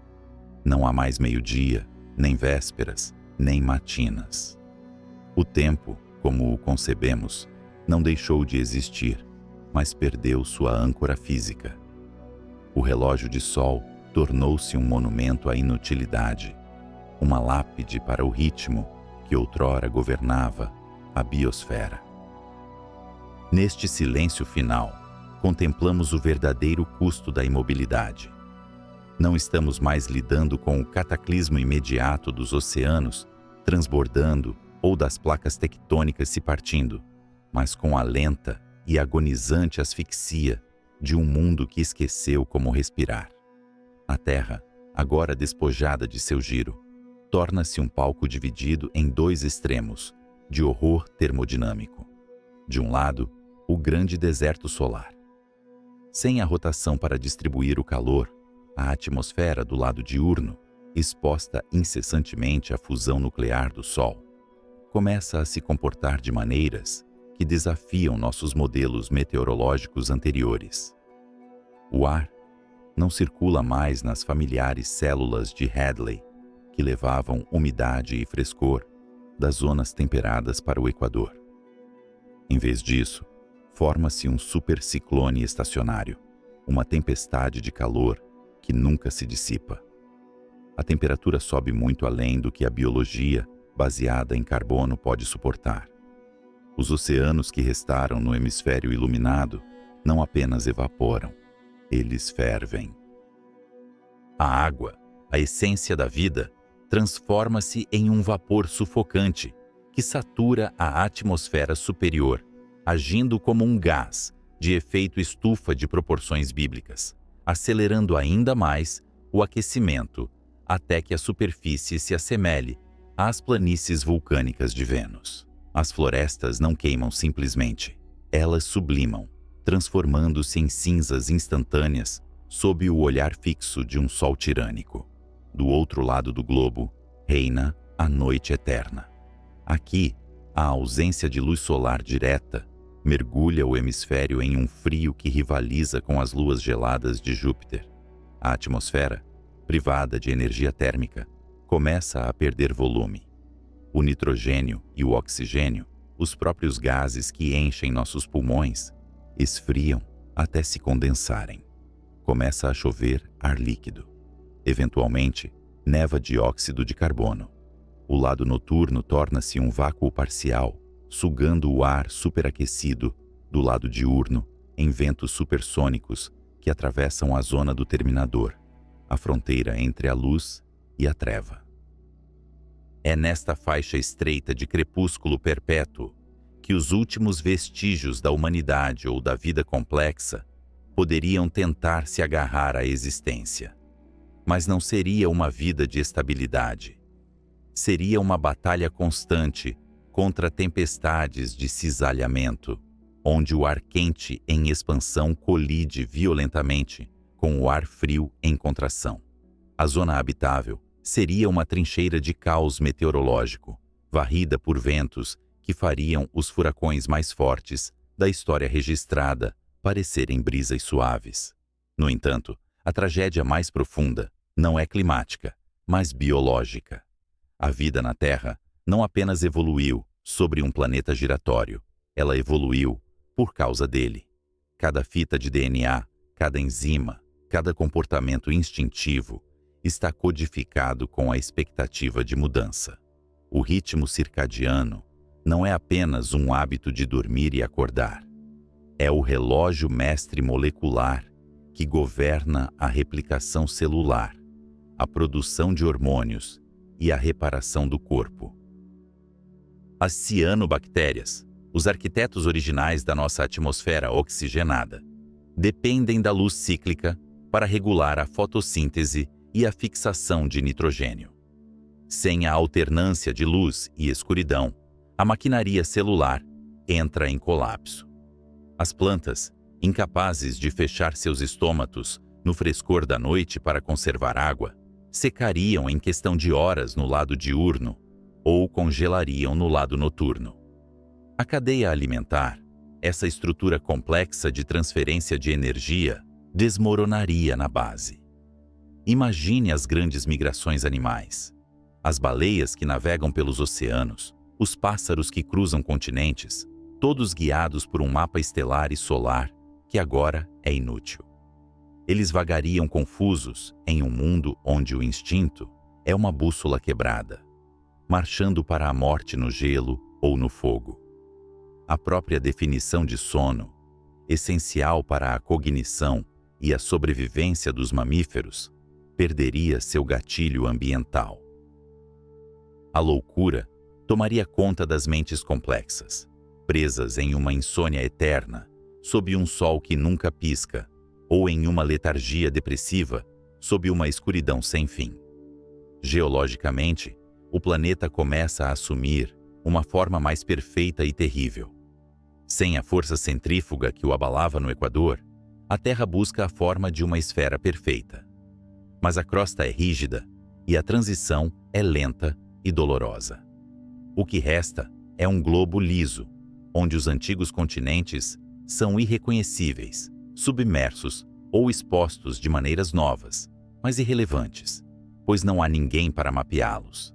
Não há mais meio-dia, nem vésperas, nem matinas. O tempo, como o concebemos, não deixou de existir, mas perdeu sua âncora física. O relógio de sol tornou-se um monumento à inutilidade, uma lápide para o ritmo que outrora governava a biosfera. Neste silêncio final, contemplamos o verdadeiro custo da imobilidade. Não estamos mais lidando com o cataclismo imediato dos oceanos transbordando ou das placas tectônicas se partindo, mas com a lenta e agonizante asfixia de um mundo que esqueceu como respirar. A Terra, agora despojada de seu giro, torna-se um palco dividido em dois extremos de horror termodinâmico. De um lado, o grande deserto solar. Sem a rotação para distribuir o calor, a atmosfera do lado diurno, exposta incessantemente à fusão nuclear do Sol, começa a se comportar de maneiras que desafiam nossos modelos meteorológicos anteriores. O ar não circula mais nas familiares células de Hadley, que levavam umidade e frescor das zonas temperadas para o Equador. Em vez disso, forma-se um superciclone estacionário, uma tempestade de calor que nunca se dissipa. A temperatura sobe muito além do que a biologia, baseada em carbono, pode suportar. Os oceanos que restaram no hemisfério iluminado não apenas evaporam, eles fervem. A água, a essência da vida, transforma-se em um vapor sufocante que satura a atmosfera superior, agindo como um gás de efeito estufa de proporções bíblicas, acelerando ainda mais o aquecimento até que a superfície se assemelhe às planícies vulcânicas de Vênus. As florestas não queimam simplesmente, elas sublimam, transformando-se em cinzas instantâneas sob o olhar fixo de um sol tirânico. Do outro lado do globo, reina a noite eterna. Aqui, a ausência de luz solar direta mergulha o hemisfério em um frio que rivaliza com as luas geladas de Júpiter. A atmosfera, privada de energia térmica, começa a perder volume. O nitrogênio e o oxigênio, os próprios gases que enchem nossos pulmões, esfriam até se condensarem. Começa a chover ar líquido. Eventualmente, neva dióxido de carbono. O lado noturno torna-se um vácuo parcial, sugando o ar superaquecido do lado diurno em ventos supersônicos que atravessam a zona do terminador, a fronteira entre a luz e a treva. É nesta faixa estreita de crepúsculo perpétuo que os últimos vestígios da humanidade ou da vida complexa poderiam tentar se agarrar à existência. Mas não seria uma vida de estabilidade. Seria uma batalha constante contra tempestades de cisalhamento, onde o ar quente em expansão colide violentamente com o ar frio em contração. A zona habitável seria uma trincheira de caos meteorológico, varrida por ventos que fariam os furacões mais fortes da história registrada parecerem brisas suaves. No entanto, a tragédia mais profunda não é climática, mas biológica. A vida na Terra não apenas evoluiu sobre um planeta giratório, ela evoluiu por causa dele. Cada fita de DNA, cada enzima, cada comportamento instintivo está codificado com a expectativa de mudança. O ritmo circadiano não é apenas um hábito de dormir e acordar. É o relógio mestre molecular que governa a replicação celular, a produção de hormônios e a reparação do corpo. As cianobactérias, os arquitetos originais da nossa atmosfera oxigenada, dependem da luz cíclica para regular a fotossíntese e a fixação de nitrogênio. Sem a alternância de luz e escuridão, a maquinaria celular entra em colapso. As plantas, incapazes de fechar seus estômatos no frescor da noite para conservar água, secariam em questão de horas no lado diurno ou congelariam no lado noturno. A cadeia alimentar, essa estrutura complexa de transferência de energia, desmoronaria na base. Imagine as grandes migrações animais, as baleias que navegam pelos oceanos, os pássaros que cruzam continentes, todos guiados por um mapa estelar e solar que agora é inútil. Eles vagariam confusos em um mundo onde o instinto é uma bússola quebrada, marchando para a morte no gelo ou no fogo. A própria definição de sono, essencial para a cognição e a sobrevivência dos mamíferos, perderia seu gatilho ambiental. A loucura tomaria conta das mentes complexas, presas em uma insônia eterna, sob um sol que nunca pisca, ou em uma letargia depressiva, sob uma escuridão sem fim. Geologicamente, o planeta começa a assumir uma forma mais perfeita e terrível. Sem a força centrífuga que o abalava no Equador, a Terra busca a forma de uma esfera perfeita. Mas a crosta é rígida e a transição é lenta e dolorosa. O que resta é um globo liso, onde os antigos continentes são irreconhecíveis, submersos ou expostos de maneiras novas, mas irrelevantes, pois não há ninguém para mapeá-los.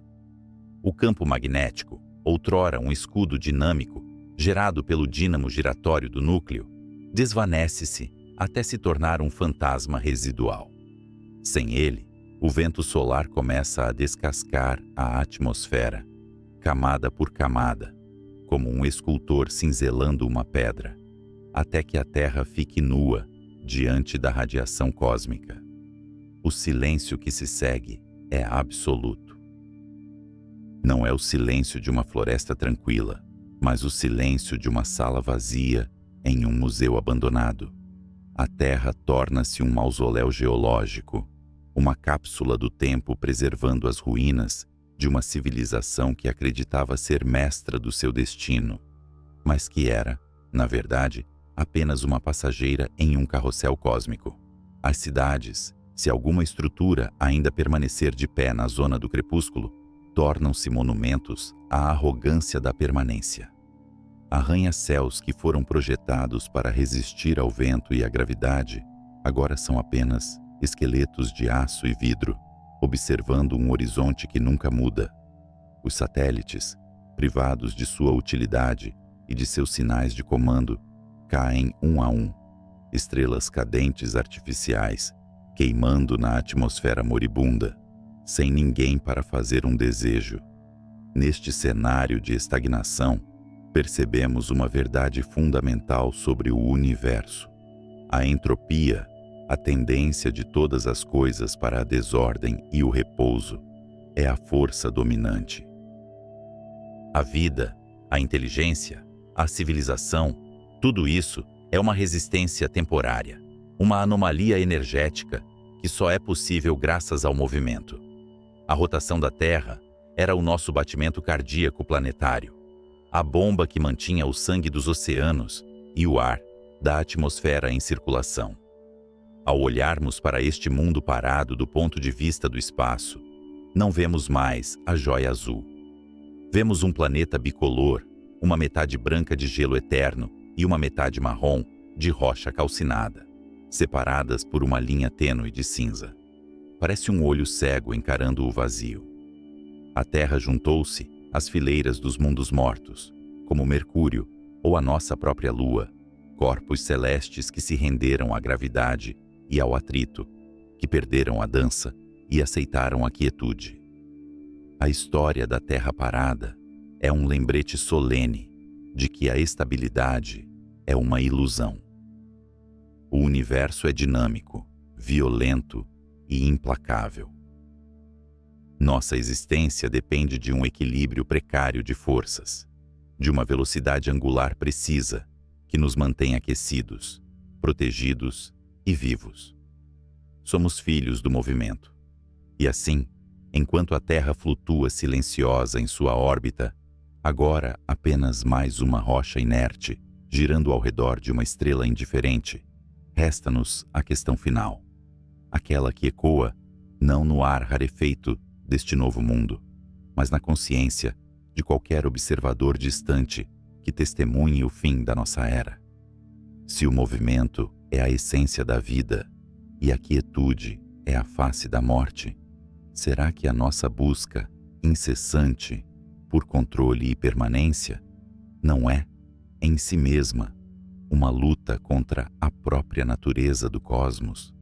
O campo magnético, outrora um escudo dinâmico, gerado pelo dínamo giratório do núcleo, desvanece-se até se tornar um fantasma residual. Sem ele, o vento solar começa a descascar a atmosfera, camada por camada, como um escultor cinzelando uma pedra, até que a Terra fique nua diante da radiação cósmica. O silêncio que se segue é absoluto. Não é o silêncio de uma floresta tranquila, mas o silêncio de uma sala vazia em um museu abandonado. A Terra torna-se um mausoléu geológico, uma cápsula do tempo preservando as ruínas de uma civilização que acreditava ser mestra do seu destino, mas que era, na verdade, apenas uma passageira em um carrossel cósmico. As cidades, se alguma estrutura ainda permanecer de pé na zona do crepúsculo, tornam-se monumentos à arrogância da permanência. Arranha-céus que foram projetados para resistir ao vento e à gravidade, agora são apenas esqueletos de aço e vidro, observando um horizonte que nunca muda. Os satélites, privados de sua utilidade e de seus sinais de comando, caem um a um, estrelas cadentes artificiais, queimando na atmosfera moribunda, sem ninguém para fazer um desejo. Neste cenário de estagnação, percebemos uma verdade fundamental sobre o universo. A entropia, a tendência de todas as coisas para a desordem e o repouso, é a força dominante. A vida, a inteligência, a civilização, tudo isso é uma resistência temporária, uma anomalia energética que só é possível graças ao movimento. A rotação da Terra era o nosso batimento cardíaco planetário, a bomba que mantinha o sangue dos oceanos e o ar da atmosfera em circulação. Ao olharmos para este mundo parado do ponto de vista do espaço, não vemos mais a joia azul. Vemos um planeta bicolor, uma metade branca de gelo eterno e uma metade marrom de rocha calcinada, separadas por uma linha tênue de cinza. Parece um olho cego encarando o vazio. A Terra juntou-se às fileiras dos mundos mortos, como Mercúrio ou a nossa própria Lua, corpos celestes que se renderam à gravidade e ao atrito, que perderam a dança e aceitaram a quietude. A história da Terra parada é um lembrete solene de que a estabilidade é uma ilusão. O universo é dinâmico, violento e implacável. Nossa existência depende de um equilíbrio precário de forças, de uma velocidade angular precisa que nos mantém aquecidos, protegidos e vivos. Somos filhos do movimento. E assim, enquanto a Terra flutua silenciosa em sua órbita, agora apenas mais uma rocha inerte, girando ao redor de uma estrela indiferente, resta-nos a questão final, aquela que ecoa não no ar rarefeito deste novo mundo, mas na consciência de qualquer observador distante que testemunhe o fim da nossa era. Se o movimento é a essência da vida e a quietude é a face da morte, será que a nossa busca incessante por controle e permanência não é, em si mesma, uma luta contra a própria natureza do cosmos?